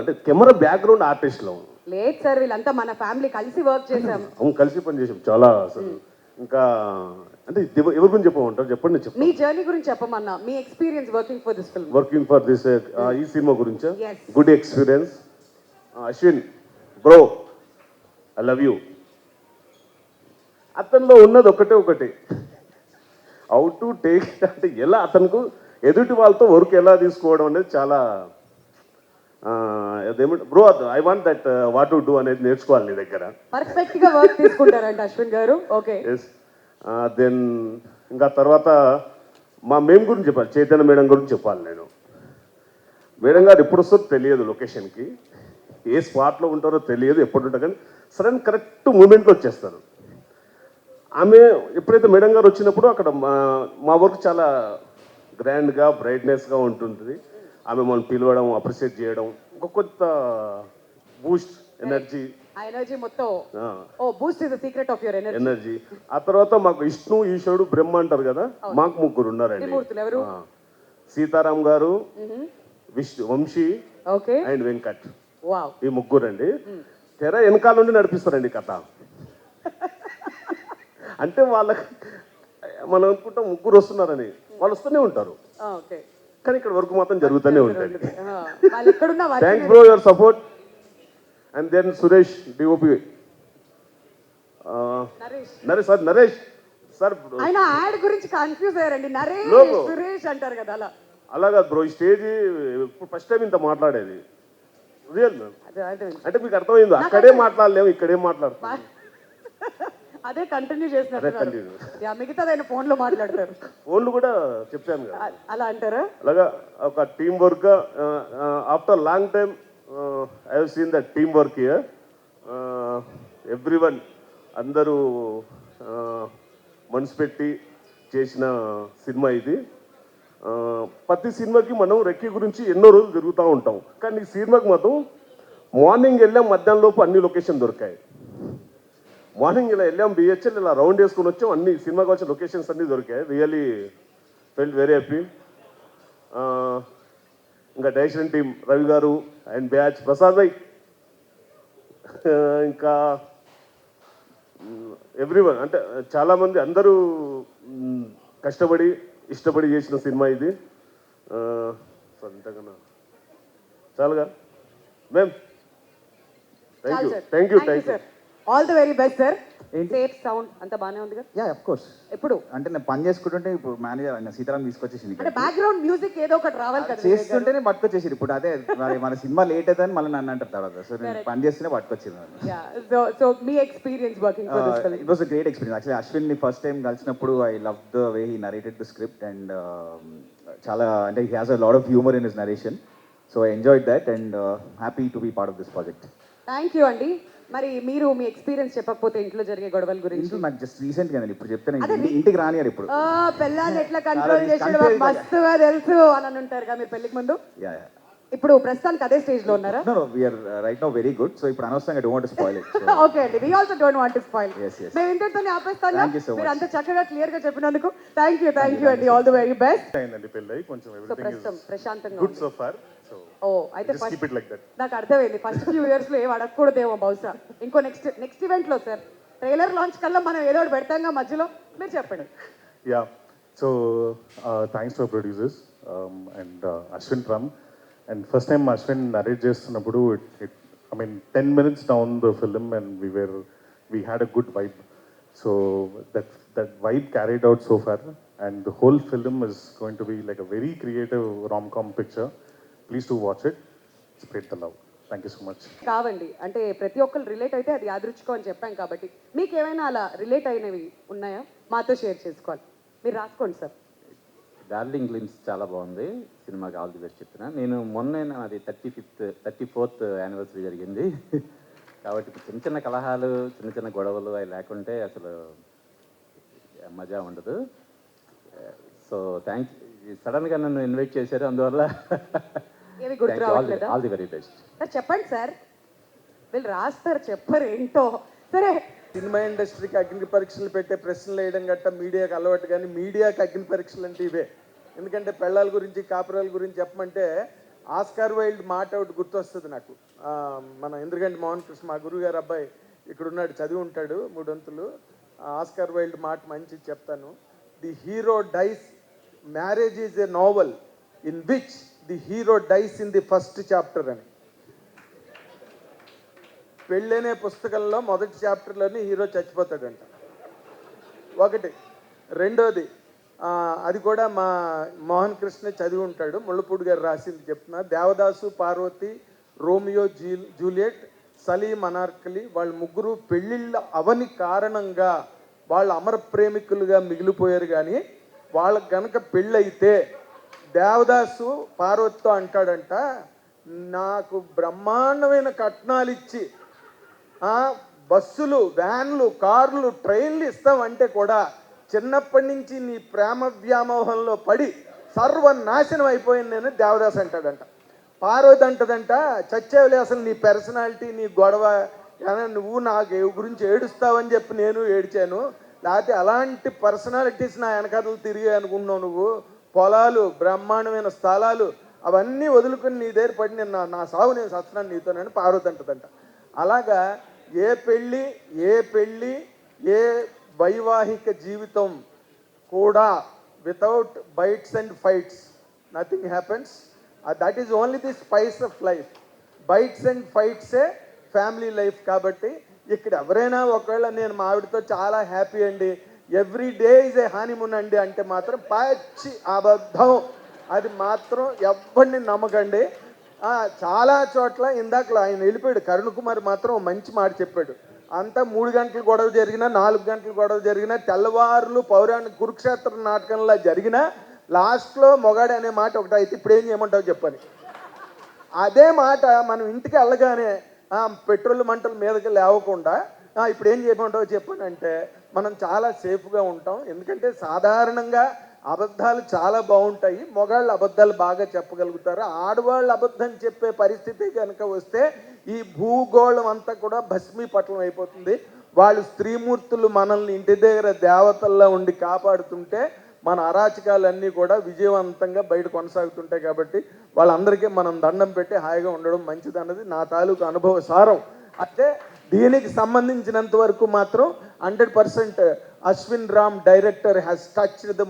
అంటే కెమెరా బ్యాక్గ్రౌండ్ ఆర్టిస్ట్లో లేదు సార్, వీళ్ళంతా మన ఫ్యామిలీ కలిసి వర్క్ చేసాం. అవును, కలిసి పని చేసాం చాలా అసలు. ఇంకా అంటే ఎవరి గురించి చెప్పమంటారు చెప్పండి. చెప్పండి మీ జర్నీ గురించి చెప్పమన్నా, మీ experience working for this film. Working for this ఈ సినిమా గురించి Yes. Good experience. Ashwin bro I love you. అతనిలో ఉన్నది ఒకటి, హౌ టు టేక్, అంటే ఎలా అతనికి ఎదుటి వాళ్ళతో వర్క్ ఎలా తీసుకోవడం అనేది చాలా అదేమంటే bro I want that what to do అనేది నేర్చుకోవాలి నీ దగ్గర. పర్ఫెక్ట్ గా వర్క్ తీసుకుంటారంట అశ్విన్ గారు. ఓకే. ఎస్. దెన్ ఇంకా తర్వాత మేము గురించి చెప్పాలి, చైతన్య మేడం గురించి చెప్పాలి నేను. మేడం గారు ఎప్పుడు వస్తారో తెలియదు, లొకేషన్కి ఏ స్పాట్లో ఉంటారో తెలియదు, ఎప్పుడు ఉంటారు, కానీ సడన్ కరెక్ట్ మూమెంట్లో వచ్చేస్తారు. ఆమె ఎప్పుడైతే మేడం గారు వచ్చినప్పుడు అక్కడ మా వర్క్ చాలా గ్రాండ్గా బ్రైట్నెస్గా ఉంటుంటుంది. ఆమె మనం పిలవడం, అప్రిషియేట్ చేయడం, ఒక కొత్త బూస్ట్ ఎనర్జీ. ఆ ఎనర్జీ మొత్తం Boost is the secret of your energy. ఆ తర్వాత మాకు విష్ణు, ఈశ్వరుడు, బ్రహ్మ అంటారు కదా, మాకు ముగ్గురు ఉన్నారండి. ఎవరు? Sitaram garu, Vamsi okay and Venkat. Wow. ఈ ముగ్గురండి. తెర వెనకాల నుండి నడిపిస్తారండి కథ. అంటే వాళ్ళకి మనం అనుకుంటాం ముగ్గురు వస్తున్నారని, వాళ్ళు వస్తూనే ఉంటారు, ఓకే, కానీ ఇక్కడ వర్క్ మాత్రం జరుగుతూనే ఉంటుంది. వాళ్ళు ఎక్కడున్నా thanks bro your support. And then Suresh DOP, Naresh sir. ఆయన యాడ్ గురించి కన్ఫ్యూజ్ అయ్యారండి, నరేష్ Logo. సురేష్ అంటారు కదా అలా. అలాగా బ్రో, ఈ స్టేజ్ ఫస్ట్ టైం ఇంత మాట్లాడేది రియల్ మ్యామ్. అదే అంటే మీకు అర్థమైంది, అక్కడే మాట్లాడలేము, ఇక్కడే మాట్లాడుతాం. అదే కంటిన్యూ చేసినట్టు. continue. మిగతాది ఆయన ఫోన్ లో మాట్లాడతారు. ఫోన్లు కూడా చెప్పాను కదా. అలా అంటారా? అలాగా ఒక team work. After long time I have seen the team work here. Everyone అందరూ మనసు పెట్టి చేసిన సినిమా ఇది. ప్రతి సినిమాకి మనం రెక్కి గురించి ఎన్నో రోజులు తిరుగుతూ ఉంటాం, కానీ ఈ సినిమాకి మాత్రం మార్నింగ్ వెళ్ళాం, మధ్యాహ్నం లోపు అన్ని లొకేషన్ దొరికాయి. మార్నింగ్ ఇలా వెళ్ళాం బిహెచ్ఎల్, ఇలా రౌండ్ వేసుకొని వచ్చాం, అన్ని సినిమాకి వచ్చిన లొకేషన్స్ అన్నీ దొరికాయి. Really felt very happy. ఇంకా డైరెక్షన్ టీం రవి గారు అండ్ బ్యాచ్ ప్రసాద్ భాయ్, ఇంకా ఎవ్రీవన్, అంటే చాలామంది అందరూ కష్టపడి ఇష్టపడి చేసిన సినిమా ఇది. అంతకన్నా చాలుగా ma'am. Thank you sir. All the very best sir. Safe sound అంత బాగానే ఉంది కదా? Yeah of course. ఎప్పుడు అంటే నేను పని చేసుకుంటుంటే ఇప్పుడు మేనేజర్ సీతారాం తీసుకొచ్చేసింది అంటే బ్యాక్గ్రౌండ్ మ్యూజిక్ ఏదో ఒకటి రావాలి కదా చేస్తుంటేనే పట్టుకొచ్చేసారు. ఇప్పుడు అదే మరి మన సినిమా లేట్ అవుతుందని మళ్ళీ నన్ను అంటారు తర్వాత. సో నేను పని చేస్తూనే పట్టుకొచ్చాను. సో మీ experience working for this film? It was a great experience. Actually అశ్విన్ని ఫస్ట్ టైం కలిసినప్పుడు I love the way he narrated the script and చాలా అంటే he has a lot of humour in his narration. So I enjoyed that and happy to be part of this project. Thank you అండి. మరి మీరు మీ experience చెప్పకపోతే ఇంట్లో జరిగే గొడవల గురించి? ఇంట్లో నాకు జస్ట్ రీసెంట్ గా ఇప్పుడు చెప్తాను, ఇంటికి రానియారు ఇప్పుడు. పెళ్ళాన్ని ఎట్లా కంట్రోల్ చేసాడు మస్తుగా తెలుసు అని ఉంటారుగా మీరు పెళ్లికి ముందు. యా ఇప్పుడు ప్రస్తుతానికి అదే స్టేజ్ లో ఉన్నారా? No we are right now very good. So ఇప్పుడు అనవసరంగా don't want to spoil it. Okay అండి, we also don't want to spoil. మేము ఇంతటితోనే ఆపేస్తాను. Thank you so మీరు much. అంత చక్కగా క్లియర్ గా చెప్పినందుకు థ్యాంక్ యూ అండి. All the very best. అయిందండి పెళ్ళి, కొంచెం సో ఎవ్రీథింగ్ ప్రస్తుతం ఇస్ ప్రశాంతంగా గుడ్ ఉంది. So far. సో ఓ అయితే just keep it like that. నాకు అర్థమైంది, ఫస్ట్ ఫ్యూ ఇయర్స్ లో ఏం అడగకూడదేమో బహుశా. ఇంకో నెక్స్ట్ ఈవెంట్ లో సార్ ట్రైలర్ లాంచ్ కల్లా మనం ఏదో ఒకటి పెడతాంగా మధ్యలో, మీరు చెప్పండి. Yeah, so thanks to our producers and Ashwin Ram. And first time Ashwin narrate చేస్తున్నప్పుడు I mean 10 minutes down the film and we had a good vibe. So that vibe carried out so far, and the whole film is going to be like a very creative rom-com picture. Please do watch it. Spread the love. Thank you so much. కావండి, అంటే ప్రతి ఒక్కరు relate అయితే అది యాదృచ్ఛికం అని చెప్పాం కాబట్టి మీకు ఏమైనా అలా రిలేట్ అయినవి ఉన్నాయా? మాతో షేర్ చేసుకోవాలి. మీరు రాసుకోండి సార్. డార్లింగ్ గ్లిమ్స్ చాలా బాగుంది. సినిమాకి ఆల్ ది బెస్ట్ చెప్తున్నా. నేను మొన్న అది 34th యానివర్సరీ జరిగింది కాబట్టి చిన్న చిన్న కలహాలు, చిన్న చిన్న గొడవలు అవి లేకుంటే అసలు మజా ఉండదు. సో థ్యాంక్స్, సడన్గా నన్ను ఇన్వైట్ చేశారు, అందువల్ల ఏమి గుర్తు రావట్లేదా? All the very best. Sir చెప్పండి సార్. వీళ్ళు రాస్తారు, చెప్పరు ఏంటో. సరే, సినిమా ఇండస్ట్రీకి అగ్ని పరీక్షలు పెట్టే ప్రశ్నలు వేయడం గట్ట మీడియాకి అలవాటు, కానీ మీడియాకి అగ్ని పరీక్షలు అంటే ఇవే. ఎందుకంటే పెళ్ళాల గురించి కాపురాల గురించి చెప్పమంటే ఆస్కార్ వైల్డ్ మాట ఒకటి గుర్తొస్తుంది నాకు. మన ఇంద్రగంటి మోహన్ కృష్ణ, మా గురువుగారు అబ్బాయి ఇక్కడ ఉన్నాడు, చదివి ఉంటాడు 3 వంతులు. ఆస్కార్ వైల్డ్ మాట మంచి చెప్తాను. The hero dies, marriage is a novel in which the hero dies in the first chapter అని. పెళ్ళనే పుస్తకంలో మొదటి చాప్టర్లోనే హీరో చచ్చిపోతాడంట. ఒకటి. రెండోది, అది కూడా మా మోహన్ కృష్ణ చదివి ఉంటాడు, ముళ్ళపూడి గారు రాసింది చెప్తున్నా. దేవదాసు, పార్వతి, రోమియో జూలియట్, సలీం అనార్కలి వాళ్ళ ముగ్గురు పెళ్ళిళ్ళ అవని కారణంగా వాళ్ళు అమర ప్రేమికులుగా మిగిలిపోయారు. కానీ వాళ్ళకి గనక పెళ్ళైతే దేవదాసు పార్వతితో అంటాడంట, నాకు బ్రహ్మాండమైన కట్నాలు ఇచ్చి బస్సులు, వ్యాన్లు, కార్లు, ట్రైన్లు ఇస్తామంటే కూడా చిన్నప్పటి నుంచి నీ ప్రేమ వ్యామోహంలో పడి సర్వనాశనం అయిపోయింది నేను దేవదాస్ అంటాడంట. పార్వతి అంటదంట, చచ్చేవలే అసలు నీ పర్సనాలిటీ, నీ గొడవ, నువ్వు నాకు గురించి ఏడుస్తావని చెప్పి నేను ఏడ్చాను, లేకపోతే అలాంటి పర్సనాలిటీస్ నా వెనకాతలు తిరిగి అనుకున్నావు నువ్వు. పొలాలు, బ్రహ్మాండమైన స్థలాలు అవన్నీ వదులుకొని నీ దగ్గర పడి నేను నా సాగు నేను సత్సనాన్ని నీతోనని పార్వతి అంటదంట. అలాగా ఏ పెళ్ళి ఏ వైవాహిక జీవితం కూడా without bites and fights nothing happens. That is only the spice of life. Bites and ఫైట్సే ఫ్యామిలీ లైఫ్. కాబట్టి ఇక్కడ ఎవరైనా ఒకవేళ నేను మా ఆవిడతో చాలా హ్యాపీ అండి, every day is a honeymoon అండి అంటే మాత్రం పచ్చి అబద్ధం. అది మాత్రం ఎవరిని నమ్మకండి. చాలా చోట్ల ఇందాకలో ఆయన వెళ్ళిపోయాడు, కరుణ్ కుమార్ మాత్రం మంచి మాట చెప్పాడు. అంతా 3 గంటలు గొడవ జరిగినా, 4 గంటలు గొడవ జరిగినా, తెల్లవారులు పౌరాణిక కురుక్షేత్ర నాటకంలా జరిగినా లాస్ట్లో మొగాడు అనే మాట ఒకటి అయితే ఇప్పుడు ఏం చేయమంటావు చెప్పని. అదే మాట మనం ఇంటికి వెళ్ళగానే పెట్రోల్ మంటల మీదకి లేవకుండా ఇప్పుడు ఏం చేయమంటావు చెప్పని అంటే మనం చాలా సేఫ్గా ఉంటాం. ఎందుకంటే సాధారణంగా అబద్ధాలు చాలా బాగుంటాయి, మగవాళ్ళు అబద్ధాలు బాగా చెప్పగలుగుతారు. ఆడవాళ్ళు అబద్ధం చెప్పే పరిస్థితి కనుక వస్తే ఈ భూగోళం అంతా కూడా భస్మీపట్నం అయిపోతుంది. వాళ్ళు స్త్రీమూర్తులు మనల్ని ఇంటి దగ్గర దేవతల్లో ఉండి కాపాడుతుంటే మన అరాచకాలన్నీ కూడా విజయవంతంగా బయట కొనసాగుతుంటాయి. కాబట్టి వాళ్ళందరికీ మనం దండం పెట్టి హాయిగా ఉండడం మంచిదన్నది నా తాలూకు అనుభవ సారం. అంటే దీనికి సంబంధించినంత వరకు మాత్రం 100% Ashwin Ram director has touched the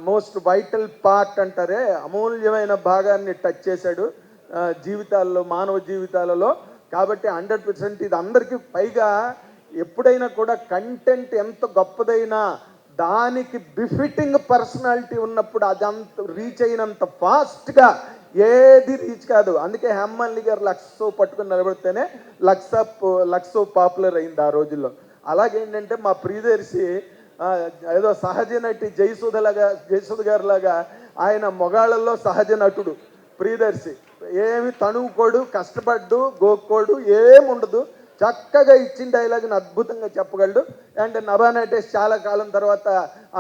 most vital part అంటారే, అమూల్యమైన భాగాన్ని టచ్ చేశాడు జీవితాల్లో, మానవ జీవితాలలో. కాబట్టి 100% ఇది అందరికీ పైగా ఎప్పుడైనా కూడా కంటెంట్ ఎంత గొప్పదైనా దానికి బిఫిటింగ్ పర్సనాలిటీ ఉన్నప్పుడు అదంత రీచ్ అయినంత ఫాస్ట్గా ఏది రీచ్ కాదు. అందుకే హేమమాలిని గారు 1,00,000 షో పట్టుకుని నిలబడితేనే 1,00,000 పాపులర్ అయింది ఆ రోజుల్లో. అలాగేంటంటే మా ప్రియదర్శి ఏదో సహజ నటి జయసుధ గారు లాగా ఆయన మొగాళ్ళల్లో సహజ నటుడు ప్రియదర్శి. ఏమి తణుకోడు, కష్టపడ్డు, గోక్కోడు, ఏముండదు, చక్కగా ఇచ్చిన డైలాగ్ని అద్భుతంగా చెప్పగలడు. అండ్ నభా నటేష్ చాలా కాలం తర్వాత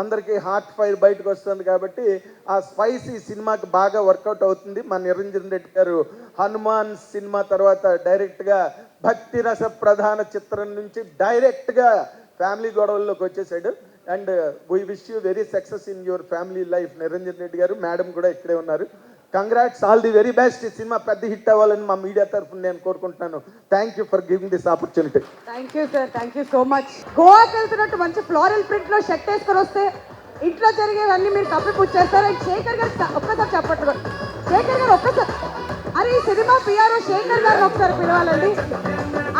అందరికీ హార్ట్ ఫైర్ బయటకు వస్తుంది కాబట్టి ఆ స్పైస్ ఈ సినిమాకి బాగా వర్కౌట్ అవుతుంది. మా నిరంజన్ రెడ్డి గారు హనుమాన్ సినిమా తర్వాత డైరెక్ట్గా భక్తి రస ప్రధాన చిత్రం నుంచి డైరెక్ట్గా ఫ్యామిలీ గొడవల్లోకి వచ్చేసాడు. And we wish you very success in your family life Niranjan Reddy గారు. మేడం కూడా ఇక్కడే ఉన్నారు. Congrats, all the very best. ఈ సినిమా పెద్ద హిట్ అవ్వాలని మా మీడియా తరఫున నేను కోరుకుంటున్నాను. Thank you for giving this opportunity. Thank you sir, thank you so much. గోవాకి వెళ్తున్నట్టు మంచి ఫ్లోరల్ ప్రింట్లో షర్ట్ వేసుకొని వస్తే ఇంట్లో జరిగేవన్నీ మీరు కప్పిపుచ్చేస్తారు. అండ్ శేఖర్ గారు ఒక్కసారి చెప్పట్లేదు. శేఖర్ గారు ఒక్కసారి, అరే ఈ సినిమా పిఆర్ఓ శేఖర్ గారిని ఒకసారి పిలవాలండి.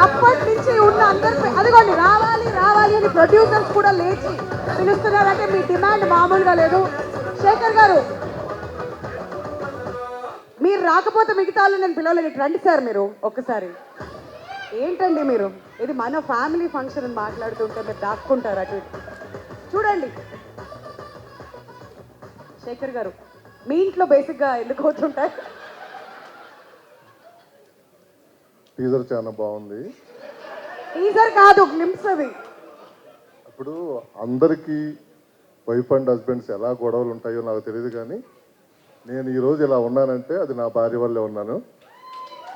అప్పటి నుంచి ఉన్న అందరి అదిగోండి రావాలి రావాలి అని ప్రొడ్యూసర్స్ కూడా లేచి పిలుస్తున్నారంటే మీ డిమాండ్ మామూలుగా లేదు. శేఖర్ గారు మీరు రాకపోతే మిగతా వాళ్ళు నేను పిలవలేదు. ఇటు రండి సార్ మీరు ఒక్కసారి. ఏంటండి మీరు, ఇది మన ఫ్యామిలీ ఫంక్షన్ అని మాట్లాడుతుంటే మీరు దాక్కుంటారు అటు ఇటు. చూడండి శేఖర్ గారు, మీ ఇంట్లో బేసిక్గా ఎందుకు అవుతుంటారు? టీజర్ చాలా బాగుంది. టీజర్ కాదు, గ్లింప్స్ అది. ఇప్పుడు అందరికీ వైఫ్ అండ్ హస్బెండ్స్ ఎలా గొడవలు ఉంటాయో నాకు తెలియదు, కానీ నేను ఈరోజు ఇలా ఉన్నానంటే అది నా భార్య వల్లే ఉన్నాను.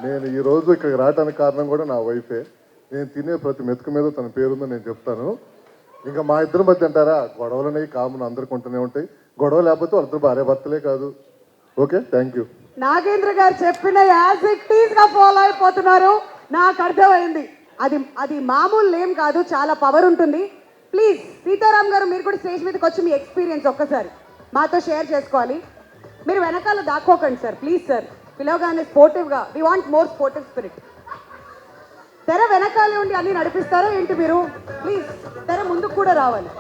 నేను ఈరోజు ఇక్కడికి రావడానికి కారణం కూడా నా వైఫే. నేను తినే ప్రతి మెతుకు మీద తన పేరుందని నేను చెప్తాను. ఇంకా మా ఇద్దరి మధ్య అంటారా, గొడవలు అనేవి కామన్, అందరికి ఉంటూనే ఉంటాయి. గొడవ లేకపోతే వాళ్ళిద్దరు భార్య భర్తలే కాదు. Okay, thank you. నాగేంద్ర గారు చెప్పిన యాజ్ ఇట్ ఈజ్ గా ఫాలో అయిపోతున్నారు. నాకు అర్థమైంది. అది మామూలు నేమ్ కాదు, చాలా పవర్ ఉంటుంది. ప్లీజ్ సీతారాం గారు, మీరు కూడా స్టేజ్ మీదకి వచ్చి మీ ఎక్స్పీరియన్స్ ఒక్కసారి మాతో షేర్ చేసుకోవాలి. మీరు వెనకాల దాక్కోకండి సార్, ప్లీజ్ సార్. పిలవగానే స్పోర్టివ్గా, we want more sportive spirit. తెర వెనకాలే ఉండి అన్ని నడిపిస్తారా ఏంటి మీరు? ప్లీజ్ తెర ముందుకు కూడా రావాలి.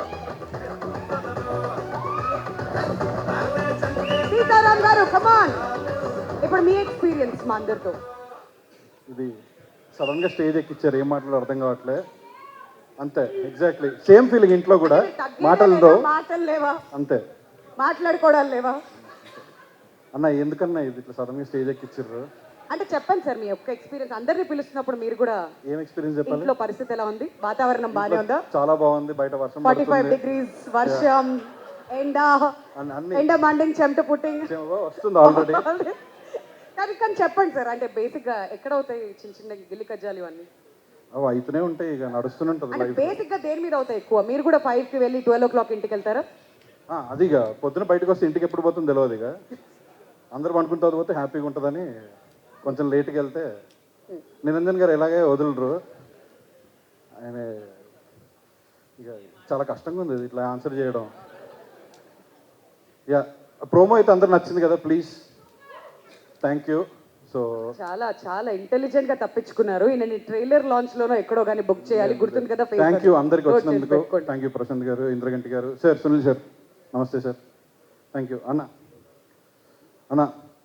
సీతారాం గారు కమాన్, ఇప్పుడు మీ ఎక్స్పీరియన్స్ మా అందరితో. ఇది సడన్గా స్టేజ్ ఎక్కిచ్చారు, ఏం మాటలు అర్థం కావట్లే. అంతే, ఎగ్జాక్ట్లీ సేమ్ ఫీలింగ్. ఇంట్లో కూడా మాటలు లేవా, అంతే, మాట్లాడుకోవడాలు లేవా? అన్న ఎందుకన్నా ఇది ఇట్లా సడన్గా స్టేజ్ ఎక్కిచ్చారు అంటే చెప్పండి సార్ మీ యొక్క ఎక్స్పీరియన్స్. అందరినీ పిలుస్తున్నప్పుడు మీరు కూడా ఏం ఎక్స్పీరియన్స్ చెప్పాలి? ఇంట్లో పరిస్థితి ఎలా ఉంది? వాతావరణం బాగానే ఉందా? చాలా బాగుంది. బయట వర్షం 45 degrees, వర్షం, ఎండ మండింగ్, చెమట పుట్టింగ్ వస్తుంది ఆల్రెడీ. కానీ చెప్పండి సార్, అంటే బేసిక్ గా ఎక్కడ అవుతాయి చిన్న చిన్న గిల్లి కజ్జాలు ఇవన్నీ? అవి అయితేనే ఉంటాయి, ఇక నడుస్తూనే ఉంటుంది అంటే లైఫ్. బేసిక్ గా దేని మీద అవుతాయి ఎక్కువ? మీరు కూడా 5కి వెళ్ళి 12 o'clock ఇంటికి వెళ్తారా? అది ఇక పొద్దున బయటకు వస్తే ఇంటికి ఎప్పుడు పోతుందో తెలియదు. ఇక అందరూ పండుకున్న తర్వాత పోతే హ్యాపీగా ఉంటుందని కొంచెం లేట్కి వెళ్తే నిరంజన్ గారు ఎలాగే వదలరు. ఆయన ఇక చాలా కష్టంగా ఉంది ఇట్లా ఆన్సర్ చేయడం. యా, ప్రోమో అయితే అందరు నచ్చింది కదా, ప్లీజ్ థ్యాంక్ యూ. సో చాలా చాలా ఇంటెలిజెంట్ గా తప్పించుకున్నారు. ఈయన ట్రైలర్ లాంచ్ లోనో ఎక్కడో కానీ బుక్ చేయాలి, గుర్తుంది కదా? థ్యాంక్ యూ అందరికి వచ్చినందుకు. Thank you Prashanth garu, Indraganti garu, sir Sunil sir, నమస్తే సార్. థ్యాంక్ యూ అన్న,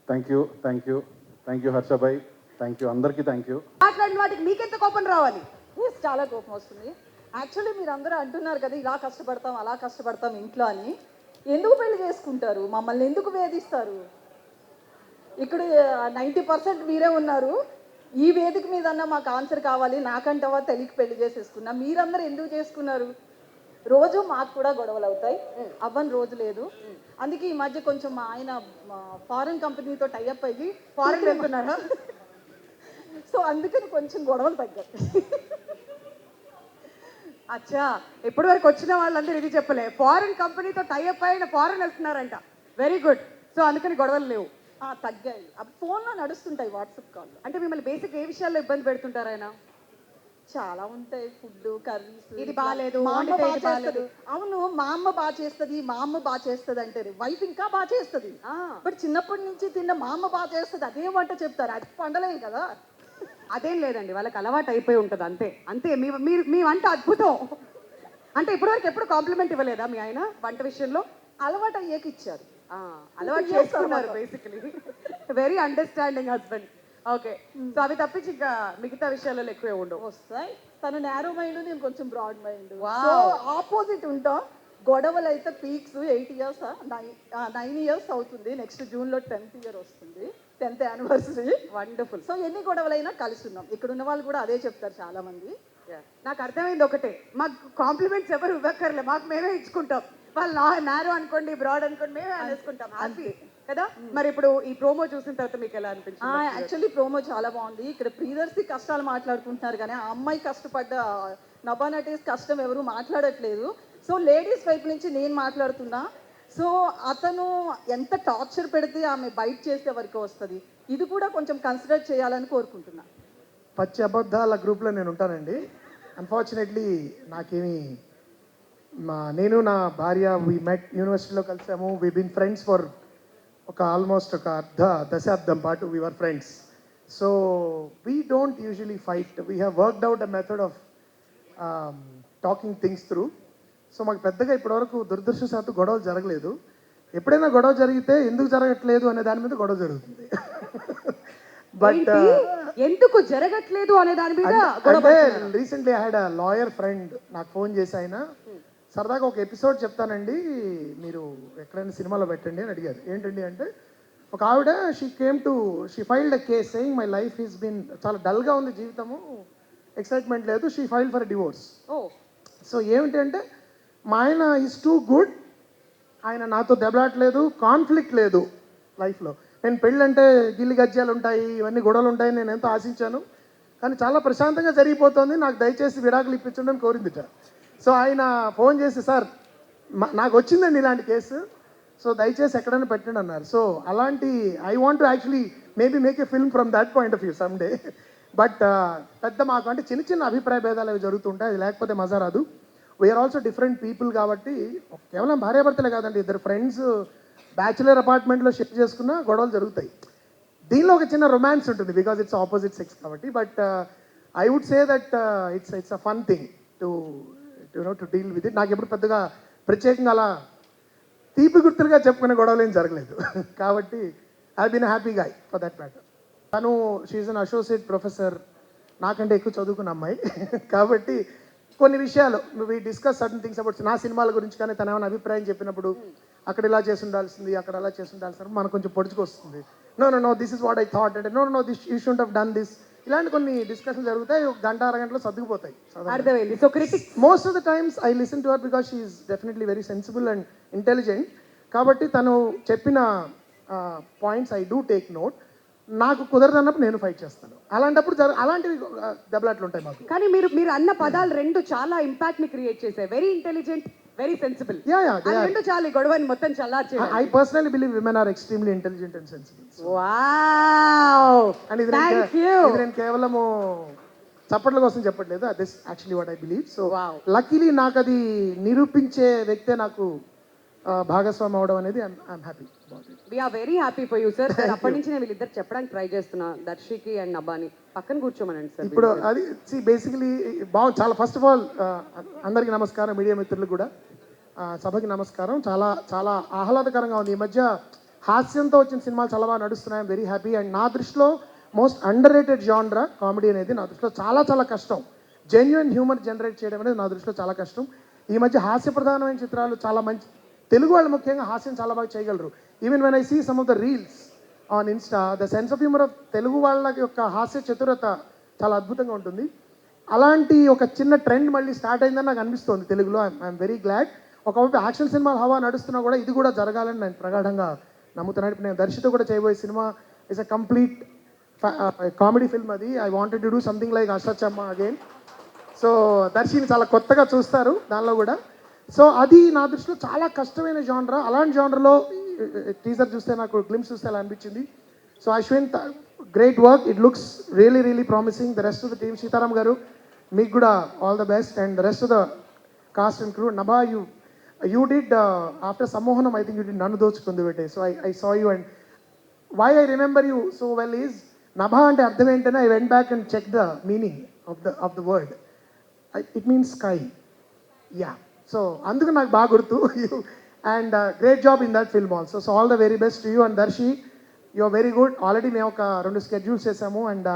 thank you, thank you, thank you హర్షభాయ్, థ్యాంక్ యూ అందరికీ, థ్యాంక్ యూ. మాట్లాడిన వాటికి మీకెంత కోపం రావాలి? చాలా కోపం వస్తుంది. యాక్చువల్లీ మీరు అందరూ అంటున్నారు కదా, ఇలా కష్టపడతాం అలా కష్టపడతాం ఇంట్లో అని. ఎందుకు పెళ్లి చేసుకుంటారు? మమ్మల్ని ఎందుకు వేధిస్తారు? ఇక్కడ 90% మీరే ఉన్నారు. ఈ వేదిక మీద మాకు ఆన్సర్ కావాలి, నాకంటవా తెలియక పెళ్లి చేసేసుకున్నా. మీరందరూ ఎందుకు చేసుకున్నారు? రోజు మాకు కూడా గొడవలు అవుతాయి, అవ్వని రోజు లేదు. అందుకే ఈ మధ్య కొంచెం మా ఆయన ఫారెన్ కంపెనీతో టైఅప్ అయ్యి ఫారెన్ వెళ్తున్నారా? సో అందుకని కొంచెం గొడవలు తగ్గాయి. అచ్చా, ఇప్పటి వరకు వచ్చిన వాళ్ళందరూ ఇది చెప్పలే, ఫారెన్ కంపెనీతో టైఅప్ అయిన ఫారెన్ వెళ్తున్నారంట. Very good. సో అందుకని గొడవలు లేవు, తగ్గాయి. ఫోన్లో నడుస్తుంటాయి వాట్సాప్ కాల్. అంటే మిమ్మల్ని బేసిక్ ఏ విషయాల్లో ఇబ్బంది పెడుతుంటారు ఆయన? చాలా ఉంటాయి, ఫుడ్, కర్రీస్. ఇది బాగాలేదు, మా అమ్మ వండితే బాగా ఇది బాగాలేదు. చేస్తుంది. అవును, మా అమ్మ బాగా చేస్తుంది, మా అమ్మ బాగా చేస్తుంది అంటారు. వైఫ్ ఇంకా బాగా చేస్తుంది. బట్ చిన్నప్పటి నుంచి తిన్న మా అమ్మ బాగా చేస్తుంది అదే వంట చెప్తారు, అది పండలేం కదా. అదేం లేదండి, వాళ్ళకి అలవాటు అయిపోయి ఉంటుంది అంతే. అంతే, మీ వంట అద్భుతం. అంటే ఇప్పటివరకు ఎప్పుడు కాంప్లిమెంట్ ఇవ్వలేదా మీ ఆయన వంట విషయంలో? అలవాటు అయ్యాక ఇచ్చారు. అలవాటు చేసుకున్నారు basically. Very understanding husband. Okay, so అవి తప్పించి ఇంకా మిగతా విషయాలలో ఎక్కువే ఉండవు. వస్తాయి. తను నేరో మైండ్, నేను కొంచెం broad mind. Wow. So opposite ఉంటాం. గొడవలు అయితే పీక్స్ 8 years 9 years అవుతుంది. నెక్స్ట్ జూన్లో 10th year వస్తుంది, 10th anniversary. వండర్ఫుల్. సో ఎన్ని గొడవలైనా కలిసి ఉన్నాం. ఇక్కడ ఉన్న వాళ్ళు కూడా అదే చెప్తారు చాలా మంది. నాకు అర్థమైంది ఒకటే, మాకు కాంప్లిమెంట్స్ ఎవరు ఇవ్వక్కర్లే, మాకు మేమే ఇచ్చుకుంటాం. వాళ్ళు నారో అనుకోండి, బ్రాడ్ అనుకోండి, మేమే అనేసుకుంటాం. హ్యాపీ కదా. మరి ఇప్పుడు ఈ ప్రోమో చూసిన తర్వాత మీకు ఎలా అనిపించింది? యాక్చువల్లీ ప్రోమో చాలా బాగుంది. ఇక్కడ ప్రియదర్శి కష్టాలు మాట్లాడుకుంటున్నారు కానీ ఆ అమ్మాయి కష్టపడ్డ నభా నటీస్ కష్టం ఎవరు మాట్లాడట్లేదు. సో లేడీస్ వైపు నుంచి నేను మాట్లాడుతున్నా. సో అతను ఎంత టార్చర్ పెడితే ఆమె బయట చేసే వరకు వస్తుంది. ఇది కూడా కొంచెం కన్సిడర్ చేయాలని కోరుకుంటున్నా. పచ్చి అబద్ధాల గ్రూప్లో నేను ఉంటానండి. అన్ఫార్చునేట్లీ నాకేమి నేను నా భార్య వీ మెట్ యూనివర్సిటీలో కలిసాము. We been friends for almost ఒక దశాబ్దం పాటు we were friends. So we don't usually fight. We have worked out a method of talking things through. So మాకు పెద్దగా ఇప్పటివరకు దురదృష్టవశాత్తు గొడవలు జరగలేదు. ఎప్పుడైనా గొడవ జరిగితే ఎందుకు జరగట్లేదు అనే దాని మీద గొడవ జరుగుతుంది. బట్ ఎందుకు జరగట్లేదు అనే దాని మీద అంటే recently I had a lawyer friend నాకు ఫోన్ చేసి ఆయన సరదాగా ఒక ఎపిసోడ్ చెప్తానండి, మీరు ఎక్కడైనా సినిమాలో పెట్టండి అని అడిగారు. ఏంటండి అంటే, ఒక ఆవిడ she filed a case saying my life is been చాలా డల్గా ఉంది జీవితము, ఎక్సైట్మెంట్ లేదు. She filed for divorce. So ఏమిటి అంటే, మా ఆయన ఈజ్ టూ గుడ్, ఆయన నాతో దెబ్బలాట్లేదు, కాన్ఫ్లిక్ట్ లేదు లైఫ్లో. నేను పెళ్ళంటే గిల్లి గజ్జాలు ఉంటాయి, ఇవన్నీ గొడవలు ఉంటాయి నేను ఎంతో ఆశించాను, కానీ చాలా ప్రశాంతంగా జరిగిపోతుంది, నాకు దయచేసి విడాకులు ఇప్పించండి అని కోరిందిట. సో ఆయన ఫోన్ చేసి, సార్ నాకు వచ్చిందండి ఇలాంటి కేసు, సో దయచేసి ఎక్కడైనా పెట్టండి అన్నారు. సో అలాంటి I want to actually maybe make a film from that point of view some day. But పెద్ద మాకు అంటే చిన్న చిన్న అభిప్రాయ భేదాలు అవి జరుగుతుంటాయి, అది లేకపోతే మజా రాదు. వీఆర్ ఆల్సో డిఫరెంట్ పీపుల్ కాబట్టి కేవలం భార్యాభర్తలే కాదండి, ఇద్దరు ఫ్రెండ్స్ బ్యాచులర్ అపార్ట్మెంట్లో షిఫ్ట్ చేసుకున్న గొడవలు జరుగుతాయి. దీనిలో ఒక చిన్న రొమాన్స్ ఉంటుంది బికాజ్ ఇట్స్ ఆపోజిట్ సెక్స్ కాబట్టి. But I would say that it's a fun thing to deal with it. నాకు ఎప్పుడు పెద్దగా ప్రత్యేకంగా అలా తీపి గుర్తులుగా చెప్పుకునే గొడవలు ఏం జరగలేదు. కాబట్టి I been happy guy for that matter. తను షీఈ్ అన్ అసోసియేట్ ప్రొఫెసర్, నాకంటే ఎక్కువ చదువుకున్న అమ్మాయి. కాబట్టి కొన్ని విషయాలు we discuss certain things about నా సినిమాల గురించి, కానీ తన ఏమైనా అభిప్రాయం చెప్పినప్పుడు అక్కడ ఇలా చేసి ఉండాల్సింది, అక్కడ అలా చేసి ఉండాల్సింది, మనకు కొంచెం పొడుచుకొస్తుంది. No this is what I thought అంటే no this you should have done this. ఇలాంటి కొన్ని డిస్కషన్లు జరుగుతాయి, ఒక గంట అరగంటలో సర్దుకుపోతాయి. అర్థమైంది. So critics most of the times I listen to her because she is definitely very sensible and intelligent. కాబట్టి తను చెప్పిన points I do take note. నాకు కుదరదన్నప్పుడు నేను ఫైట్ చేస్తాను. అలాంటప్పుడు అలాంటివి దెబ్బలాట్లు ఉంటాయి మాకు. కానీ మీరు అన్న పదాలు రెండు చాలా ఇంపాక్ట్ ని క్రియేట్ చేశాయి. Very intelligent, very sensible. రెండు చాలా గొడవని మొత్తం చల్లార్చే. I personally believe women are extremely intelligent and sensible. Wow, and ఇది నేను కేవలము చప్పట్ల కోసం చెప్పట్లేదు, this actually what I believe. So luckily నాకు అది నిరూపించే వ్యక్తే నాకు భాగస్వామి అవడం అనేది I'm happy. We're very happy for you sir. అప్పటి నుంచి నేను వీళ్ళిద్దరు చెప్పడానికి ట్రై చేస్తున్నా, దర్శికి అండ్ నభాని పక్కన కూర్చోమనండి సార్. ఇప్పుడు అది బేసికలీ బాగుంది చాలా. ఫస్ట్ ఆఫ్ ఆల్ అందరికీ నమస్కారం, మీడియా మిత్రులు కూడా సభకి నమస్కారం. చాలా చాలా ఆహ్లాదకరంగా ఉంది. ఈ మధ్య హాస్యంతో వచ్చిన సినిమాలు చాలా బాగా నడుస్తున్నాయి. I'm very happy. అండ్ నా దృష్టిలో most under rated genre comedy అనేది నా దృష్టిలో చాలా చాలా కష్టం. జెన్యున్ హ్యూమర్ జనరేట్ చేయడం అనేది నా దృష్టిలో చాలా కష్టం. ఈ మధ్య హాస్య ప్రధానమైన చిత్రాలు చాలా మంచి, తెలుగు వాళ్ళు ముఖ్యంగా హాస్యం చాలా బాగా చేయగలరు. Even when I see some of the reels on Insta, the sense of humour of Telugu వాళ్ళ యొక్క హాస్య చతురత చాలా అద్భుతంగా ఉంటుంది. అలాంటి ఒక చిన్న ట్రెండ్ మళ్ళీ స్టార్ట్ అయిందని నాకు అనిపిస్తుంది తెలుగులో. I'm very glad. ఒకవైపు యాక్షన్ సినిమాలు హవా నడుస్తున్నా కూడా ఇది కూడా జరగాలని నేను ప్రగాఢంగా నమ్ముతున్నాను. ఇప్పుడు నేను దర్శితో కూడా చేయబోయే సినిమా is a complete comedy film. అది I wanted to do something like Ashtachamma again. So దర్శిని చాలా కొత్తగా చూస్తారు దానిలో కూడా. సో అది నా దృష్టిలో చాలా కష్టమైన జానరా. అలాంటి జానర్లో టీజర్ చూస్తే నాకు గ్లిమ్స్ చూస్తే అలా అనిపించింది. So Ashwin, great work. It looks really really promising. The rest of the team, Seetharam garu మీకు కూడా all the best. And the rest of the cast and crew. Nabha, you did after Sammohanam, I think you did నన్ను దోచుకుంది పెట్టే. So I saw you. And why I remember you so well is Nabha అంటే అర్థం ఏంటంటే I went back and check the meaning of the word. It means sky. Yeah, so అందుకు నాకు బాగా గుర్తు. And great job in that film also. So all the very best to you. And Darshi, you are very good. Already మేము ఒక 2 schedules చేసాము. And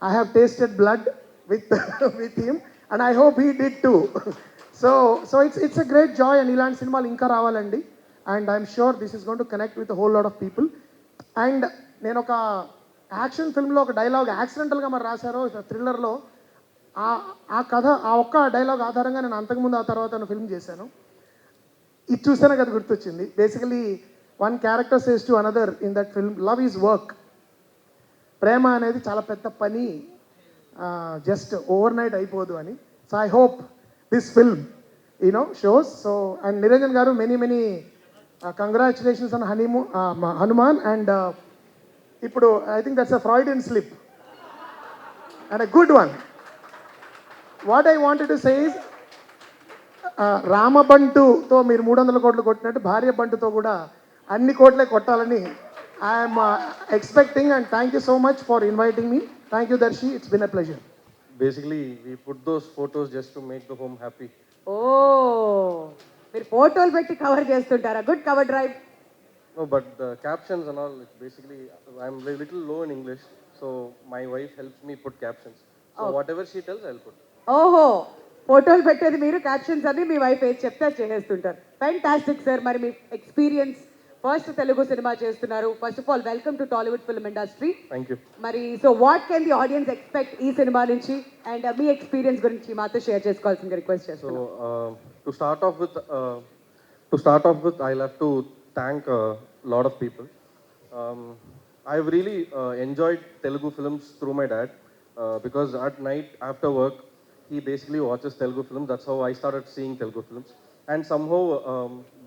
I have tasted blood with him and I hope he did too. So it's a great joy. And ఇలాంటి సినిమాలు ఇంకా రావాలండి. And I'm sure this is going to connect with whole lot of people. And నేను ఒక action ఫిల్మ్లో ఒక dialogue యాక్సిడెంటల్గా మరి రాశారో థ్రిల్లర్లో, ఆ కథ, ఆ ఒక్క డైలాగ్ ఆధారంగా నేను అంతకుముందు ఆ తర్వాత ఫిల్మ్ చేశాను. ఇది చూస్తే నాకు అది గుర్తొచ్చింది. Basically one character says to another in that film, love is work. ప్రేమ అనేది చాలా పెద్ద పని, జస్ట్ ఓవర్ నైట్ అయిపోదు అని. So I hope this film shows. So and Niranjan garu, many congratulations on Hanuman. And ఇప్పుడు I think that's a Freudian slip and a good one. What I wanted to say is, రామబంటుతో మీరు 300 కోట్లు కొట్టినట్టు భార్య బంటుతో కూడా అన్ని కోట్లే కొట్టాలని I'm expecting. And thank you so much for inviting me. Thank you, Darshi. It's been a pleasure. Basically, we put those photos just to make the home happy. మీరు ఫోటోలు పెట్టి కవర్ చేస్తుంటారా? Good cover drive. No, but the captions and all, it's basically, I'm a little low in English, so my wife helps me put captions. So whatever she tells, I'll put. ఓహో, ఫోటోలు పెట్టేది మీరు, captions అని మీ wife ఏది చెప్తే అది చేసేస్తుంటారు. Fantastic sir. మరి మీ ఎక్స్పీరియన్స్, ఫస్ట్ తెలుగు సినిమా చేస్తున్నారు. First of all welcome to Tollywood film industry. Thank you. మరి so what can the audience expect ఈ సినిమా నుంచి? అండ్ మీ ఎక్స్పీరియన్స్ గురించి మాతో షేర్ చేసుకోవాల్సిందిగా రిక్వెస్ట్ చేస్తున్నాను. So to start off with, I'll have to thank a lot of people. I've really enjoyed Telugu films through my dad, because at night after work he basically watches Telugu films. That's how I started seeing Telugu films. And somehow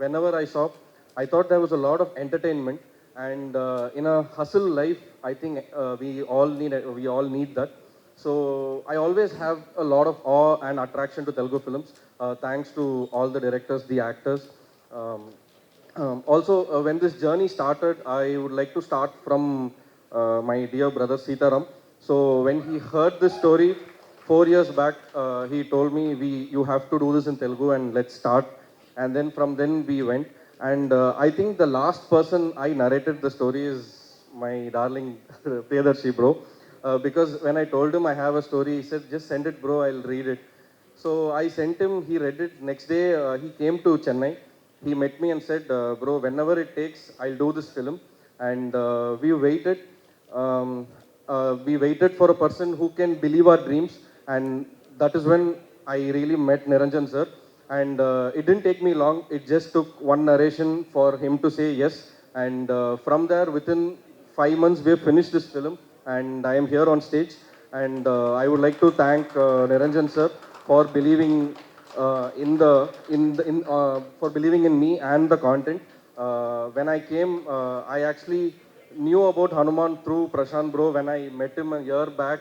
whenever I saw, I thought there was a lot of entertainment. And in a hustle life, I think we all need that. So I always have a lot of awe and attraction to Telugu films, thanks to all the directors, the actors. Also, when this journey started, I would like to start from my dear brother Sitaram. So when he heard this story 4 years back, he told me, you have to do this in Telugu and let's start. And then from then we went. And I think the last person I narrated the story is my darling Priyadarshi bro. Because when I told him I have a story, he said, just send it bro, I'll read it. So I sent him, he read it. Next day he came to Chennai. He met me and said, bro, whenever it takes, I'll do this film. And we waited for a person who can believe our dreams. And that is when I really met Niranjan sir. And it didn't take me long. It just took one narration for him to say yes. And from there, within 5 months, we have finished this film. And I am here on stage. And I would like to thank Niranjan sir for believing for believing in me and the content. When I came, I actually knew about Hanuman through Prashant bro when I met him a year back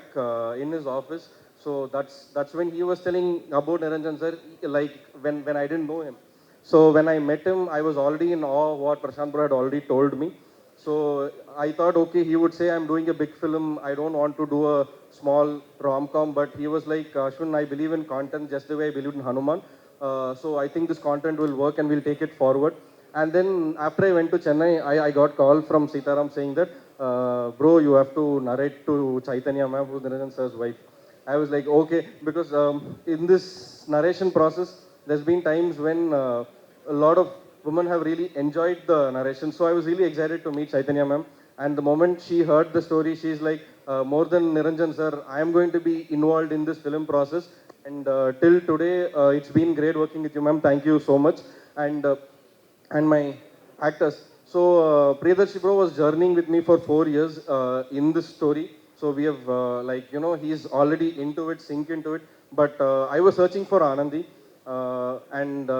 in his office. So that's when he was telling about Niranjan sir, like when I didn't know him. So when I met him, I was already in awe of what Prashant bro had already told me. So I thought, okay, he would say, I'm doing a big film. I don't want to do a small rom-com. But he was like, Ashwin, I believe in content just the way I believed in Hanuman. So I think this content will work and we'll take it forward. And then after I went to Chennai, I got call from Sitaram saying that, bro, you have to narrate to Chaitanya ma'am, who's Niranjan sir's wife. I was like, okay, because in this narration process, there's been times when a lot of women have really enjoyed the narration. So I was really excited to meet Chaitanya ma'am. And the moment she heard the story, she's like, more than Niranjan sir, I am going to be involved in this film process. And till today, it's been great working with you, ma'am. Thank you so much. And my actors. So Priyadarshi bro was journeying with me for 4 years in this story. So we have he's already into it, sink into it. But I was searching for Anandi, and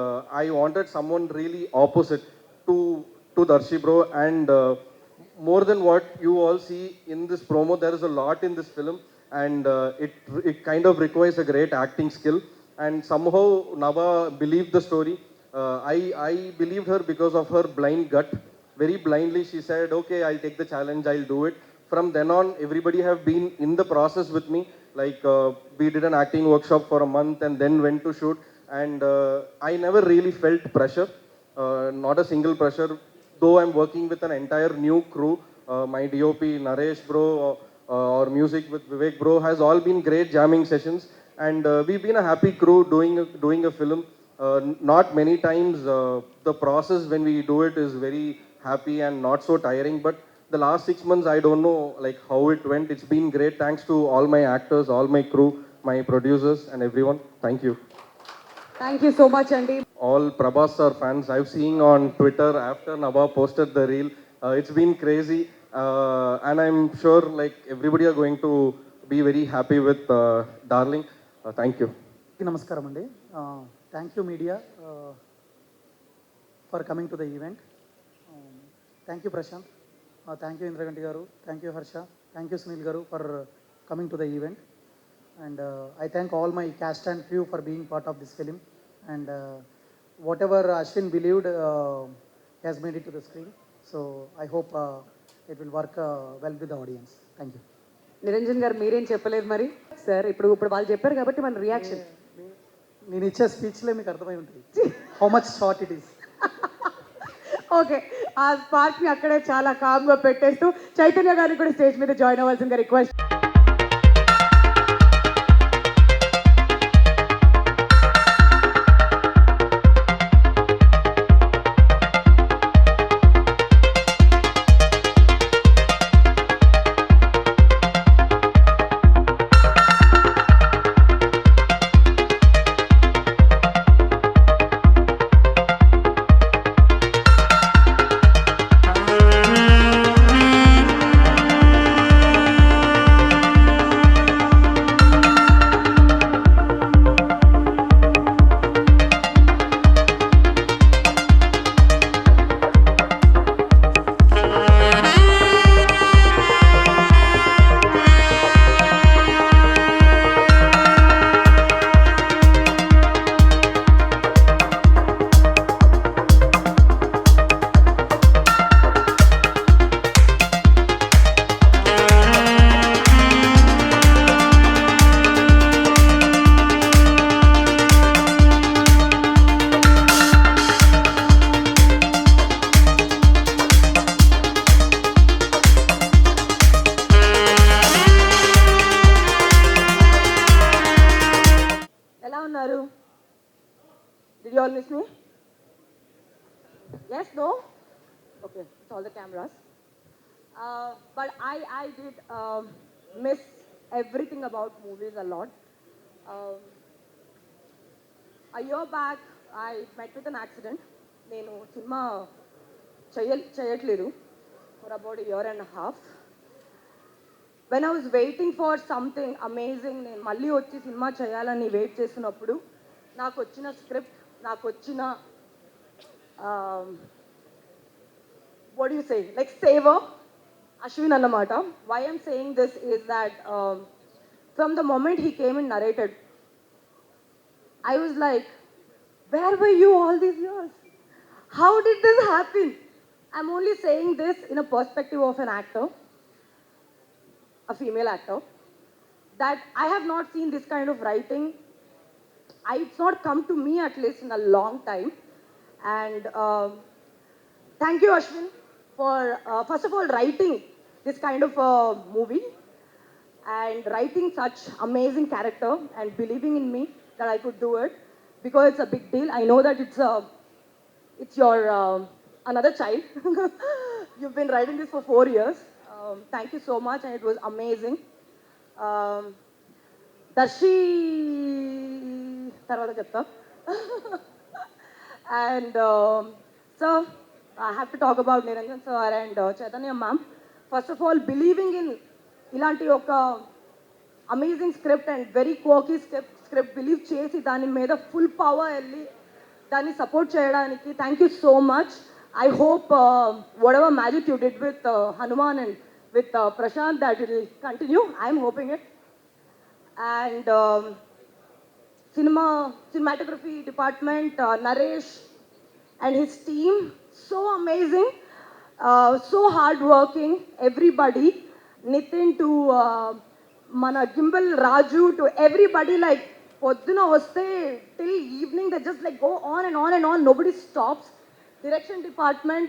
I wanted someone really opposite to Darshi bro. And more than what you all see in this promo, there is a lot in this film, and it kind of requires a great acting skill. And somehow Nava believed the story. I believed her because of her blind gut. Very blindly, she said, "Okay, I'll take the challenge. I'll do it." From then on, everybody have been in the process with me. Like we did an acting workshop for a month and then went to shoot. And I never really felt pressure, not a single pressure. Though I'm working with an entire new crew, my DOP Naresh bro or music with Vivek bro has all been great jamming sessions. And we've been a happy crew doing a film. Not many times the process when we do it is very happy and not so tiring, but the last 6 months I don't know like how it went. It's been great. Thanks to all my actors, all my crew, my producers and everyone. Thank you. Thank you so much, Andy. All Prabhas sir fans I've seen on Twitter after Nava posted the reel. It's been crazy, and I'm sure like everybody are going to be very happy with Darling. Thank you. నమస్కారం అండి. Thank you media for coming to the event. Thank you Prashanth, thank you Indraganti garu, thank you Harsha, thank you Sunil garu for coming to the event. And I thank all my cast and crew for being part of this film. And whatever Ashwin believed has made it to the screen. So I hope it will work well with the audience. Thank you. Niranjan గారు మీరేం చెప్పలేదు మరి sir? ఇప్పుడు వాళ్ళు చెప్పారు కాబట్టి మన reaction. నేను ఇచ్చే స్పీచ్లే మీకు అర్థమై ఉంటుంది how much short it is. Okay, ఆ స్పార్క్ని అక్కడే చాలా కామ్గా పెట్టేస్తూ చైతన్య గారిని కూడా స్టేజ్ మీద జాయిన్ అవ్వాల్సిందిగా request. Did you all miss me? Yes, no? Okay, it's all the cameras. But I did miss everything about movies a lot. A year back, I met with an accident. నేను cinema చేయట్లేదు for about a year and a half. When I was waiting for something amazing, నేను మళ్ళీ వచ్చి cinema చేయాలని wait చేస్తున్నప్పుడు నాకు వచ్చిన script, నాకు వచ్చిన what do you say, like saver, Ashwin అన్నమాట. Why I'm saying this is that from the moment he came and narrated, I was like, where were you all these years? How did this happen? I'm only saying this in a perspective of an actor, a female actor, that I have not seen this kind of writing. It's not come to me at least in a long time. And thank you, Ashwin, for first of all writing this kind of a movie and writing such amazing character and believing in me that I could do it, because it's a big deal. I know that it's your another child. You've been writing this for 4 years. Thank you so much, and it was amazing. Darshi tarvata chepta. And so I have to talk about Niranjan sir and Chaitanya ma'am. First of all, believing in ilanti oka amazing script and very quirky script believe chesi dani మీద full power వెళ్ళి దాన్ని support చేయడానికి thank you so much. I hope whatever magic you did with Hanuman and with Prashant, that it will continue. I'm hoping it. And cinematography department, Naresh and his team, so amazing, so hardworking, everybody. Nitin to mana Gimbal, Raju, to everybody, like podduna vaste till evening, they just like go on and on and on, nobody stops. Direction department,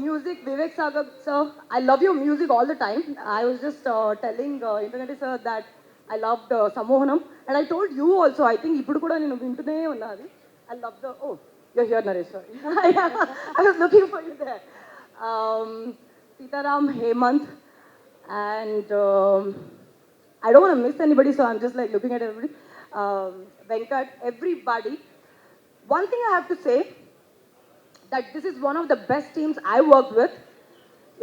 music, Vivek Sagar sir, I love your music all the time. I was just telling Internet sir that I loved Samohanam, and I told you also, I think ippudu kuda nenu vintune unnadi. I love the, oh, you're here Naresh, sorry. I was looking for you there. Sitaram, Hemant, and I don't want to miss anybody, so I'm just like looking at everybody. Venkat, everybody. One thing I have to say, that this is one of the best teams I worked with.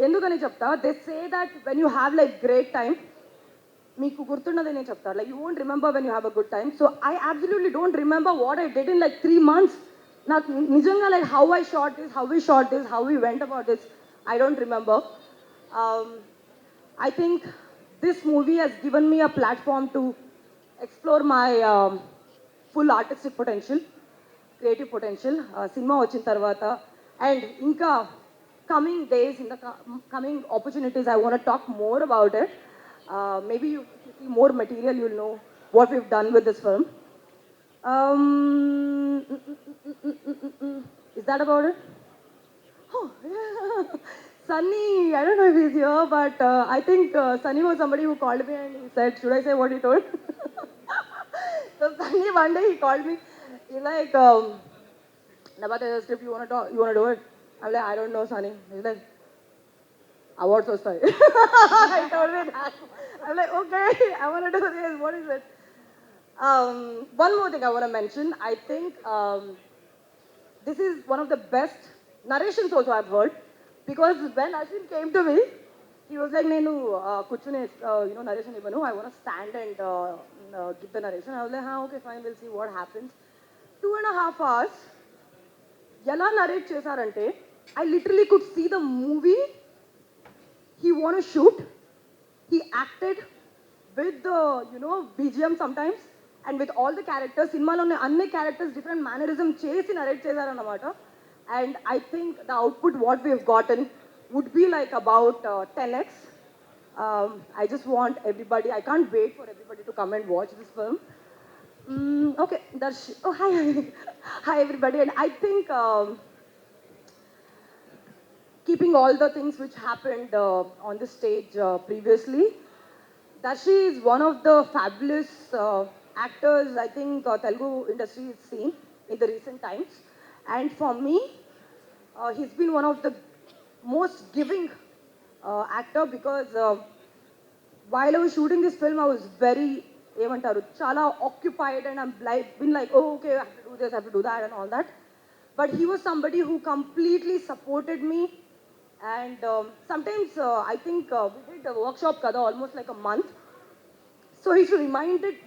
Endukani chepta, they say that when you have like great time, meeku gurtunnadi ne cheptaru, like you won't remember when you have a good time. So I absolutely don't remember what I did in like 3 months. Not nijanga, like how I shot this, how we shot this, how we went about this, I don't remember. I think this movie has given me a platform to explore my full artistic potential, creative potential. Cinema వచ్చిన తర్వాత and ఇంకా coming days, in the coming opportunities, I want to talk more about it. Maybe you see more material, you'll know what we've done with this film. Is that about it? Oh, yeah. Sunny, I don't know if he's here, but I think Sunny was somebody who called me and he said, should I say what he told? So Sunny, one day he called me. He's like, Nabata, script, you want to do it? I'm like, I don't know, Sunny. He's like, awards ostai. I told him that. I'm like, okay, I want to do this. What is it? One more thing I want to mention. I think this is one of the best narrations also I've heard. Because when Ashwin came to me, he was like, Nenu kuchune, narration ivanu. I want to stand and give the narration. I was like, okay, fine, we'll see what happens. 2.5 hours. ఎలా narrate చేశారంటే I literally could see the movie he want to shoot. He acted with the, BGM sometimes and with all the characters. సినిమాలో ఉన్న అన్ని characters different mannerism చేసి narrate చేశారన్నమాట. And I think the output what we've gotten would be like about 10x. I just want everybody, I can't wait for everybody to come and watch this film. Okay, Darshi. Oh, hi. Hi, everybody. And I think keeping all the things which happened on the stage previously, Darshi is one of the fabulous actors I think Telugu industry has seen in the recent times. And for me, he's been one of the most giving actor, because while I was shooting this film, I was very ఏమంటారు చాలా occupied and I'm like been like okay I have to do this, I have to do that and all that. But he was somebody who completely supported me. And sometimes I think we did workshop కదా almost like a month. So he should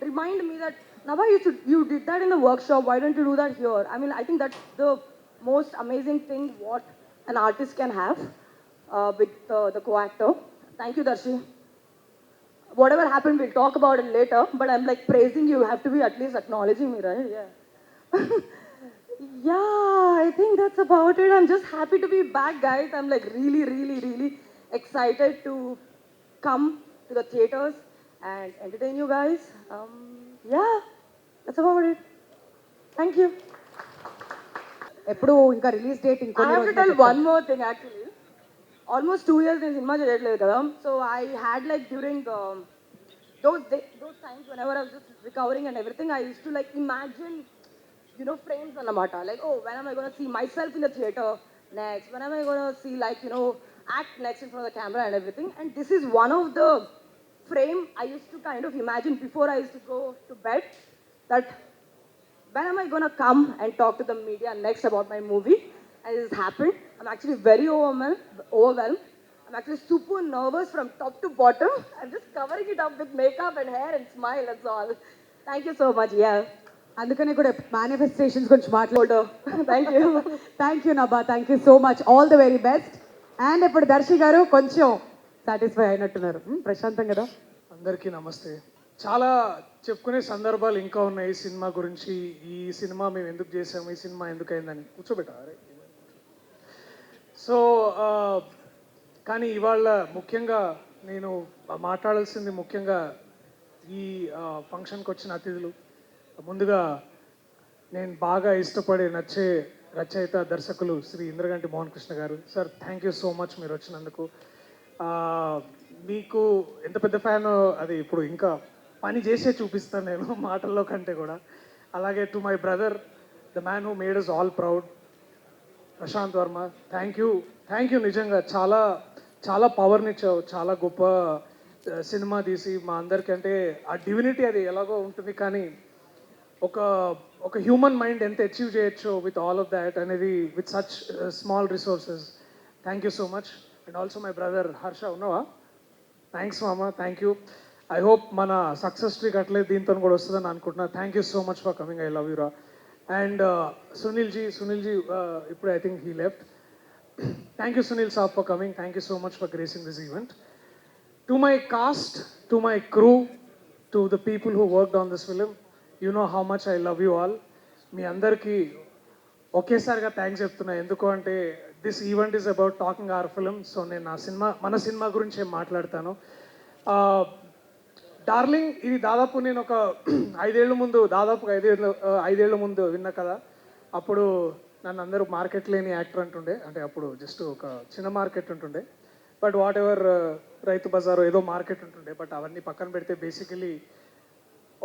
remind me that Nava, you did that in the workshop, why don't you do that here? I mean, I think that's the most amazing thing what an artist can have with the co-actor. Thank you, Darshi. Whatever happened, we'll talk about it later, but I'm like praising you, have to be at least acknowledging me, right? Yeah. Yeah, I think that's about it. I'm just happy to be back, guys. I'm like really, really, really excited to come to the theaters and entertain you guys. Yeah, that's about it. Thank you. ఎప్పుడు ఇంకా release date I have to tell one more thing actually. Almost 2 years నేను cinema చేయట్లేదు కదా. So I had like during those times whenever I was just recovering and everything, I used to like imagine, frames అన్నమాట. Like, oh, when am I going to see myself in the theater next? When am I going to see like, act next in front of the camera and everything. And this is one of the frame I used to kind of imagine before I used to go to bed, that when am I gonna come and talk to the media next about my movie? And it has happened. I'm actually very overwhelmed. I'm actually super nervous from top to bottom. I'm just covering it up with makeup and hair and smile, that's all. Thank you so much, yeah. అందుకనే కూడా manifestations గురించి మాట్లాడు. Thank you Nabha, thank you so much, all the very best. And ఇప్పుడు దర్శి గారు కొంచెం satisfy అయినట్టున్నారు. ప్రశాంతం కదా. అందరికీ నమస్తే. చాలా చెప్పుకునే సందర్భాలు ఇంకా ఉన్నాయి ఈ సినిమా గురించి. ఈ సినిమా మేము ఎందుకు చేసాము, ఈ సినిమా ఎందుకు అయిందని. కూర్చోబెట్టారే. సో కానీ ఇవాళ ముఖ్యంగా నేను మాట్లాడాల్సింది ముఖ్యంగా ఈ ఫంక్షన్కి వచ్చిన అతిథులు. ముందుగా నేను బాగా ఇష్టపడే నచ్చే రచయిత దర్శకులు శ్రీ ఇంద్రగంటి మోహన్ కృష్ణ గారు. Sir thank you so much మీరు వచ్చినందుకు. మీకు ఎంత పెద్ద ఫ్యాన్ అది ఇప్పుడు ఇంకా పని చేసే చూపిస్తాను నేను మాటల్లో కంటే కూడా. అలాగే to my brother, the man who made us all proud, Prashanth Varma, thank you నిజంగా. చాలా చాలా పవర్నిచ్చావు, చాలా గొప్ప సినిమా తీసి మా అందరికీ. అంటే ఆ డివినిటీ అది ఎలాగో ఉంటుంది, కానీ ఒక హ్యూమన్ మైండ్ ఎంత అచీవ్ చేయొచ్చో విత్ ఆల్ ఆఫ్ దాట్ అనేది, with such small resources. Thank you so much. And also my brother Harsha, ఉన్నావా? థ్యాంక్స్ మామ, థ్యాంక్ యూ. ఐ హోప్ మన సక్సెస్ స్ట్రీక్ అట్లే దీంతో కూడా వస్తుందని అనుకుంటున్నా. Thank you so much for coming, I love you రా. అండ్ సునీల్ జీ ఇప్పుడు I think he left. Thank you Sunil saab for coming. Thank you so much for gracing this event. To my cast, to my crew, to the people who worked on this film, you know how much I love you all. మీ అందరికీ ఒకేసారిగా thanks చెప్తున్నా. ఎందుకు అంటే this event is about talking our film. So నేను మన cinema గురించి ఏం మాట్లాడతాను. డార్లింగ్ ఇది దాదాపు నేను ఒక 5 ఏళ్ళ ముందు, దాదాపుగా 5 ఏళ్ళ ముందు విన్నా కదా. అప్పుడు నన్ను అందరూ మార్కెట్ లేని యాక్టర్ అంటుండే. అంటే అప్పుడు జస్ట్ ఒక చిన్న మార్కెట్ ఉంటుండే. బట్ వాట్ ఎవర్ రైతు బజారు ఏదో మార్కెట్ ఉంటుండే. బట్ అవన్నీ పక్కన పెడితే బేసికలీ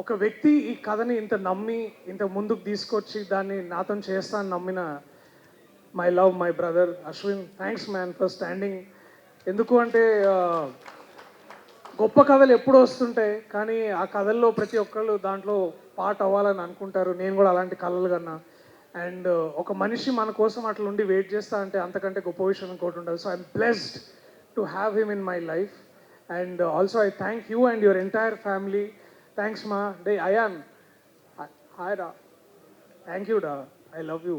ఒక వ్యక్తి ఈ కథని ఇంత నమ్మి ఇంత ముందుకు తీసుకొచ్చి దాన్ని నాతో చేస్తానని నమ్మిన my love, my brother Ashwin, thanks man for standing. ఎందుకు అంటే గొప్ప కథలు ఎప్పుడూ వస్తుంటాయి, కానీ ఆ కథల్లో ప్రతి ఒక్కళ్ళు దాంట్లో పార్ట్ అవ్వాలని అనుకుంటారు. నేను కూడా అలాంటి కళలు కన్నా. అండ్ ఒక మనిషి మన కోసం అట్లా ఉండి వెయిట్ చేస్తా అంటే అంతకంటే గొప్ప విషయం ఇంకోటి ఉండదు. So I'm blessed to have him in my life. And also I thank you and your entire family. Thanks మా. డే అయాన్, హాయ్ రా, థ్యాంక్ యూ డా, I love you.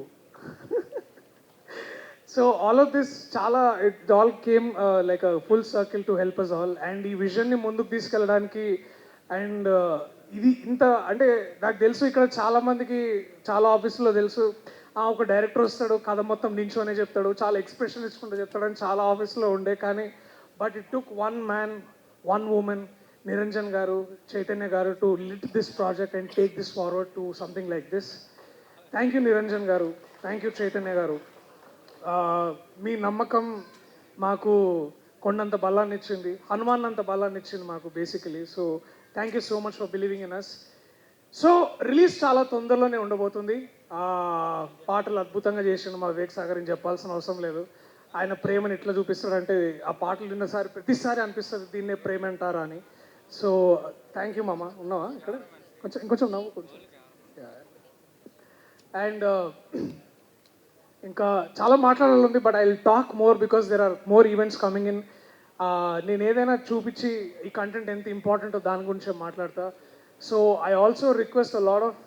So all of this చాలా it all came like a full circle to help us all. And ఈ విజన్ని ముందుకు తీసుకెళ్ళడానికి and ఇది ఇంత అంటే నాకు తెలుసు ఇక్కడ చాలామందికి చాలా ఆఫీసులో తెలుసు, ఒక డైరెక్టర్ వస్తాడు కథ మొత్తం నించోనే చెప్తాడు, చాలా ఎక్స్ప్రెషన్ ఇచ్చుకుంటూ చెప్తాడని చాలా ఆఫీసులో ఉండే. కానీ but it took one man, one women, Niranjan గారు, చైతన్య గారు, to lead this project and take this forward to something like this. Thank you Niranjan గారు, థ్యాంక్ యూ చైతన్య గారు. మీ నమ్మకం మాకు కొండంత బలాన్ని ఇచ్చింది, హనుమాన్ అంత బలాన్ని ఇచ్చింది మాకు basically. So thank you so much for believing in us. So release చాలా తొందరలోనే ఉండబోతుంది. పాటలు అద్భుతంగా చేసిండు మా వివేక్ సాగర్, అని చెప్పాల్సిన అవసరం లేదు. ఆయన ప్రేమను ఎట్లా చూపిస్తాడంటే ఆ పాటలు విన్నసారి ప్రతిసారి అనిపిస్తుంది దీన్నే ప్రేమ అంటారా అని. సో థ్యాంక్ యూ మామ. ఉన్నావా ఇక్కడ? ఇంకొంచెం నవ్వు కొంచెం. అండ్ ఇంకా చాలా మాట్లాడాలి ఉంది, but I will talk more because there are more events coming in. నేను ఏదైనా చూపించి ఈ కంటెంట్ ఎంత ఇంపార్టెంటో దాని గురించి మాట్లాడతా. So I also request a lot of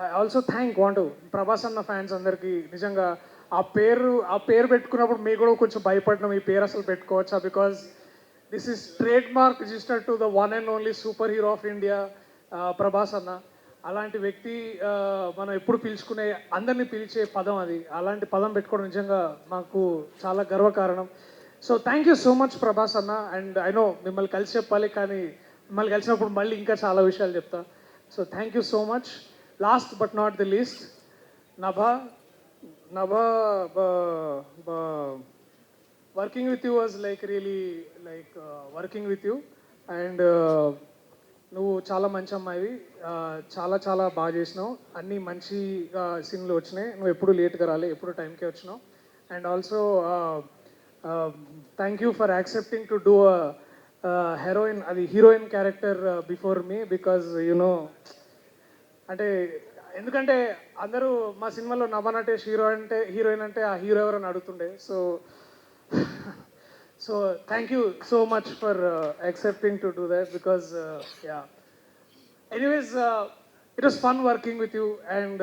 I also want Prabhas అన్న ఫ్యాన్స్ అందరికీ నిజంగా ఆ పేరు పెట్టుకున్నప్పుడు మీకు కూడా కొంచెం భయపడినాం, ఈ పేరు అసలు పెట్టుకోవచ్చా, because this is trade mark registered to the one and only super hero of India Prabhas అన్న. అలాంటి వ్యక్తి మనం ఎప్పుడు పిలుచుకునే, అందరినీ పిలిచే పదం అది. అలాంటి పదం పెట్టుకోవడం నిజంగా మాకు చాలా గర్వకారణం. So thank you so much Prabhas అన్న. అండ్ ఐ నో మిమ్మల్ని కలిసి చెప్పాలి, కానీ మిమ్మల్ని కలిసినప్పుడు మళ్ళీ ఇంకా చాలా విషయాలు చెప్తా. So thank you so much. Last but not the least, Nabha working with you was like really like working with you. And నువ్వు చాలా మంచి అమ్మాయివి, చాలా చాలా బాగా చేసినావు, అన్నీ మంచి సీన్లు వచ్చినాయి. నువ్వు ఎప్పుడు లేట్గా రాలే, ఎప్పుడు టైంకే వచ్చినావు. and also thank you for accepting to do a heroine character before me, because అంటే ఎందుకంటే అందరూ మా సినిమాలో నభనటేష్ హీరోయిన్ అంటే ఆ హీరో ఎవరని అడుగుతుండే. So thank you so much for accepting to do that, because yeah anyways it was fun working with you, and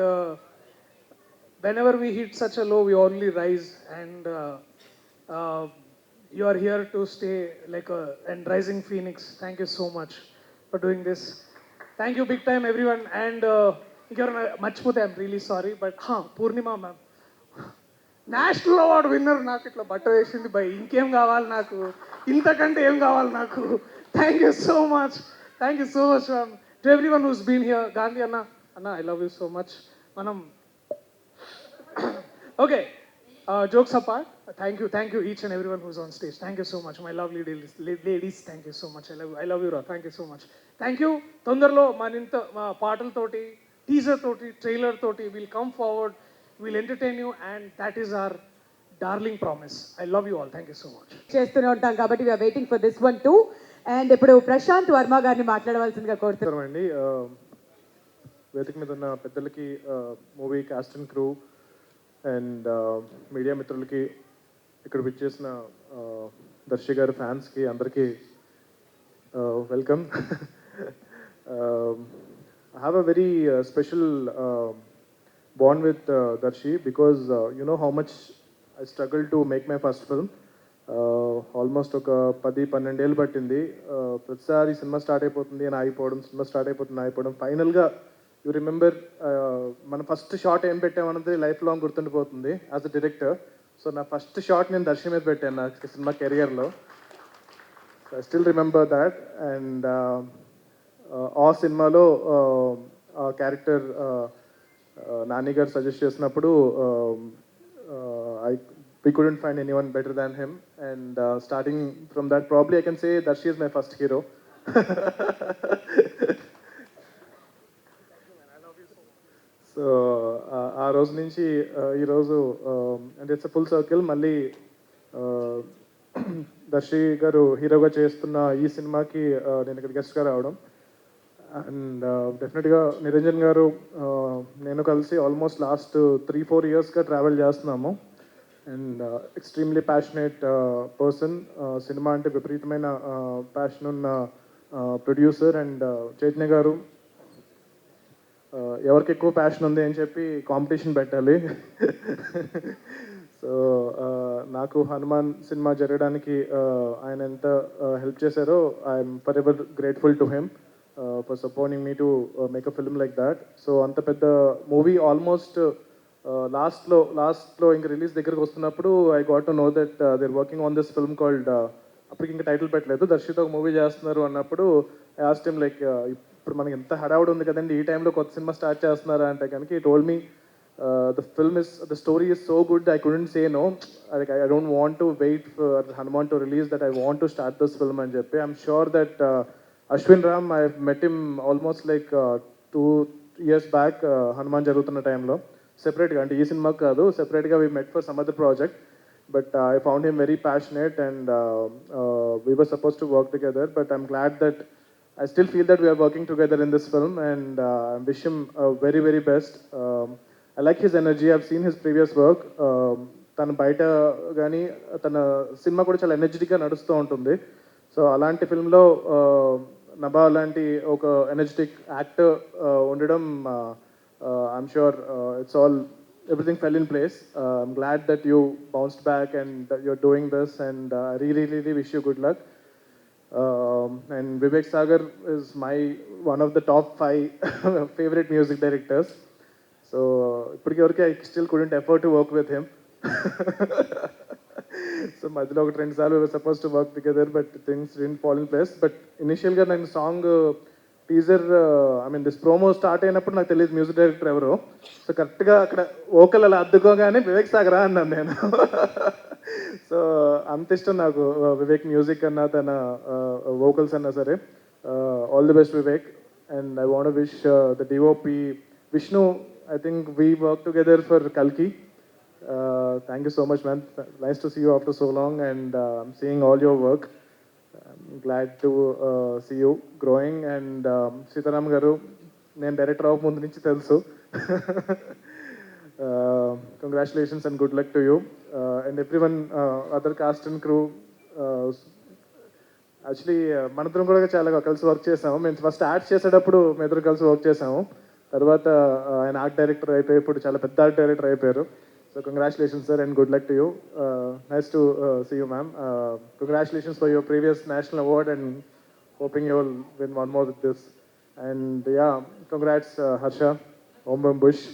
whenever we hit such a low we only rise, and you are here to stay like a rising phoenix. Thank you so much for doing this. Thank you big time everyone, and మర్చిపోతే I'm really sorry, but Purnima ma'am national award winner, నాకు ఇట్లా బట్ట వేసింది by. ఇంకేం కావాలి నాకు, ఇంతకంటే ఏం కావాలి నాకు. Thank you so much ma'am. To everyone who's been here, Gandhi అన్న I love you so much. మనం okay, jokes apart, thank you each and everyone who's on stage. Thank you so much, my lovely ladies. Thank you so much. I love you, Ra. Thank you so much. Thank you. తొందరలో మా పాటలతోటి, teaser తోటి, trailer తోటి we'll come forward, we'll entertain you, and that is our darling promise. I love you all. Thank you so much. చేస్తూనే ఉంటాం కాబట్టి we are waiting for this one too. And ఇప్పుడు ప్రశాంత్ వర్మ గారిని మాట్లాడవలసిందిగా కోరుతున్నాం. అండి, వేదిక మీద ఉన్న పెద్దలకి, movie cost and crew and media మిత్రులకి, ఇక్కడ విచ్చేసిన దర్శి గారి ఫ్యాన్స్కి అందరికీ welcome. I have a very special bond with Darshi, because you know how much I struggled to make my first film. Almost ఒక 10-12 ఏళ్ళు పట్టింది. ప్రతిసారి సినిమా స్టార్ట్ అయిపోతుంది అని ఆగిపోవడం, సినిమా స్టార్ట్ అయిపోతుంది ఆగిపోవడం. ఫైనల్గా యూ రిమెంబర్ మన ఫస్ట్ షాట్ ఏం పెట్టామన్నది లైఫ్ లాంగ్ గుర్తుండిపోతుంది యాజ్ అ డైరెక్టర్. సో నా ఫస్ట్ షాట్ నేను దర్శి మీద పెట్టాను నా సినిమా కెరియర్లో. I still remember that. And ఆ సినిమాలో ఆ క్యారెక్టర్ నాని గారు సజెస్ట్ చేసినప్పుడు we couldn't find anyone better than him, and starting from that, probably I can say Darshi is my first hero. So ఆ రోజు నుంచి ఈరోజు అంటే ఇట్స్ ఫుల్ సర్కిల్. మళ్ళీ దర్శి గారు హీరోగా చేస్తున్న ఈ సినిమాకి నేను ఇక్కడ గెస్ట్గా రావడం, అండ్ డెఫినెట్గా నిరంజన్ గారు నేను కలిసి ఆల్మోస్ట్ లాస్ట్ 3-4 ఇయర్స్గా ట్రావెల్ చేస్తున్నాము. And extremely passionate person. Cinema అంటే విపరీతమైన ప్యాషన్ ఉన్న ప్రొడ్యూసర్. అండ్ చైతన్య గారు ఎవరికి ఎక్కువ ప్యాషన్ ఉంది అని చెప్పి కాంపిటీషన్ పెట్టాలి. సో నాకు హనుమాన్ సినిమా జరగడానికి ఆయన ఎంత హెల్ప్ చేశారో I'm for ever grateful to him for supporting me to make a film like that. So అంత పెద్ద మూవీ ఆల్మోస్ట్ లాస్ట్లో ఇంకా రిలీజ్ దగ్గరకు వస్తున్నప్పుడు I got to know that they're working on this film called, అప్పటికి ఇంకా title పెట్టలేదు, దర్శితో ఒక మూవీ చేస్తున్నారు అన్నప్పుడు ఐ ఆస్క్డ్ హిమ్ లైక్, ఇప్పుడు మనకి ఎంత హడావుడి ఉంది కదండి, ఈ టైంలో కొత్త సినిమా స్టార్ట్ చేస్తున్నారా అంటే కనుక he told me the story is so good I couldn't say no, like I don't want to wait for Hanuman to release, that I want to start this film అని చెప్పి. I'm sure that Ashwin Ram, I met him almost like 2 years back Hanuman జరుగుతున్న టైంలో సెపరేట్గా, అంటే ఈ సినిమాకి కాదు, సెపరేట్గా we met for some other project. But I found him very passionate and we were suppose to work together. But I'm glad that I still feel that we are working together in this film, and I wish him very, very best. I like his energy. I've seen his previous work. తను బయట కానీ తన cinema కూడా చాలా ఎనర్జెటిక్గా నడుస్తూ ఉంటుంది. So అలాంటి ఫిల్మ్లో నభా లాంటి ఒక ఎనర్జెటిక్ యాక్టర్ ఉండడం, I'm sure it's all everything fell in place. I'm glad that you bounced back and that you're doing this, and I really wish you good luck. And Vivek Sagar is one of the top 5 favorite music directors. So I still couldn't afford to work with him. So madhilo oka 2 saalu we were supposed to work together, but things didn't fall in place. But initially ga nanu song teaser, I mean this promo start అయినప్పుడు నాకు తెలియదు music director ఎవరో. So కరెక్ట్గా అక్కడ vocal అలా అద్దుకోగానే వివేక్ సాగరా అన్నాను నేను. So అంత ఇష్టం నాకు వివేక్ మ్యూజిక్ అన్నా తన వోకల్స్ అన్నా సరే. All the best Vivek. And I want wish the DOP Vishnu, I think we work together for కల్కి. Thank you so much, man. Nice to see you after so long, and I'm seeing all your work. I'm glad to see you growing. And Sitaram garu, నేను director అవ్వక ముందు నుంచి తెలుసు. Congratulations and good luck to you and everyone, other cast and crew. Actually మనిద్దరం కూడా చాలా కలిసి work చేసాము. మేము ఫస్ట్ యాడ్ చేసేటప్పుడు మేము ఇద్దరు కలిసి వర్క్ చేసాము. తర్వాత ఆయన ఆర్ట్ డైరెక్టర్ అయిపోయి ఇప్పుడు చాలా పెద్ద ఆర్ట్ డైరెక్టర్ అయిపోయారు. So congratulations sir and good luck to you. Nice to see you ma'am. Congratulations for your previous national award and hoping you will win one more with this. And yeah, congrats Harsha, Om Bheem Bush.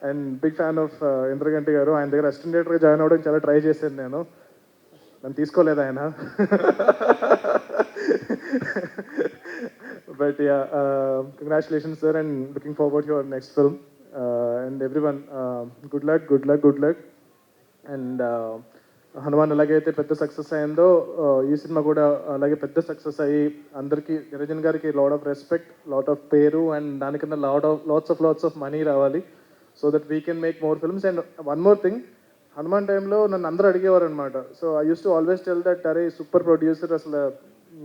And big fan of Indraganti garu. ఆయన దగ్గర assistant డైరెక్టర్గా join అవ్వడానికి చాలా try చేశాను నేను, నన్ను తీసుకోలేదు ఆయన. But yeah, congratulations sir and looking forward your next film. And everyone good luck, good luck, good luck. And Hanuman ఎలాగైతే పెద్ద సక్సెస్ అయిందో ఈ సినిమా కూడా అలాగే పెద్ద సక్సెస్ అయ్యి అందరికీ, నిరంజన్ గారికి lot of respect, lot of పేరు, అండ్ దానికన్నా లాట్స్ ఆఫ్ మనీ రావాలి, so that we can make more films. And one more thing, Hanuman టైంలో నన్ను అందరూ అడిగేవారు అనమాట. So I use to always tell that అరే సూపర్ ప్రొడ్యూసర్, అసలు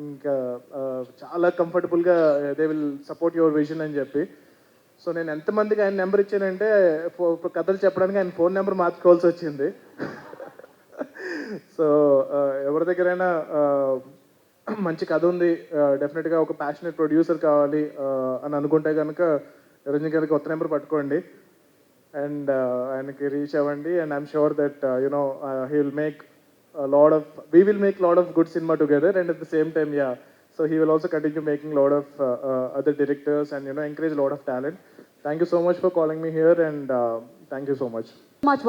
ఇంకా చాలా కంఫర్టబుల్గా they will support your vision అని చెప్పి. సో నేను ఎంతమందికి ఆయన నెంబర్ ఇచ్చానంటే కథలు చెప్పడానికి ఆయన ఫోన్ నెంబర్ మార్చుకోవాల్సి వచ్చింది. సో ఎవరి దగ్గరైనా మంచి కథ ఉంది, డెఫినెట్గా ఒక ప్యాషనెట్ ప్రొడ్యూసర్ కావాలి అని అనుకుంటే కనుక నిరంజన్ గారికి కొత్త నెంబర్ పట్టుకోండి అండ్ ఆయనకి రీచ్ అవ్వండి. And I'm sure that you know he will make we will make a lot of good cinema together, and at the same time, yeah, so he will also continue making a lot of other directors and encourage a lot of talent. Thank you so much for calling me here, and thank you so much.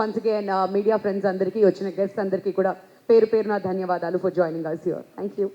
Once again, media friends andariki, vachina guests andariki kuda peru na ధన్యవాదాలు for joining us here. Thank you.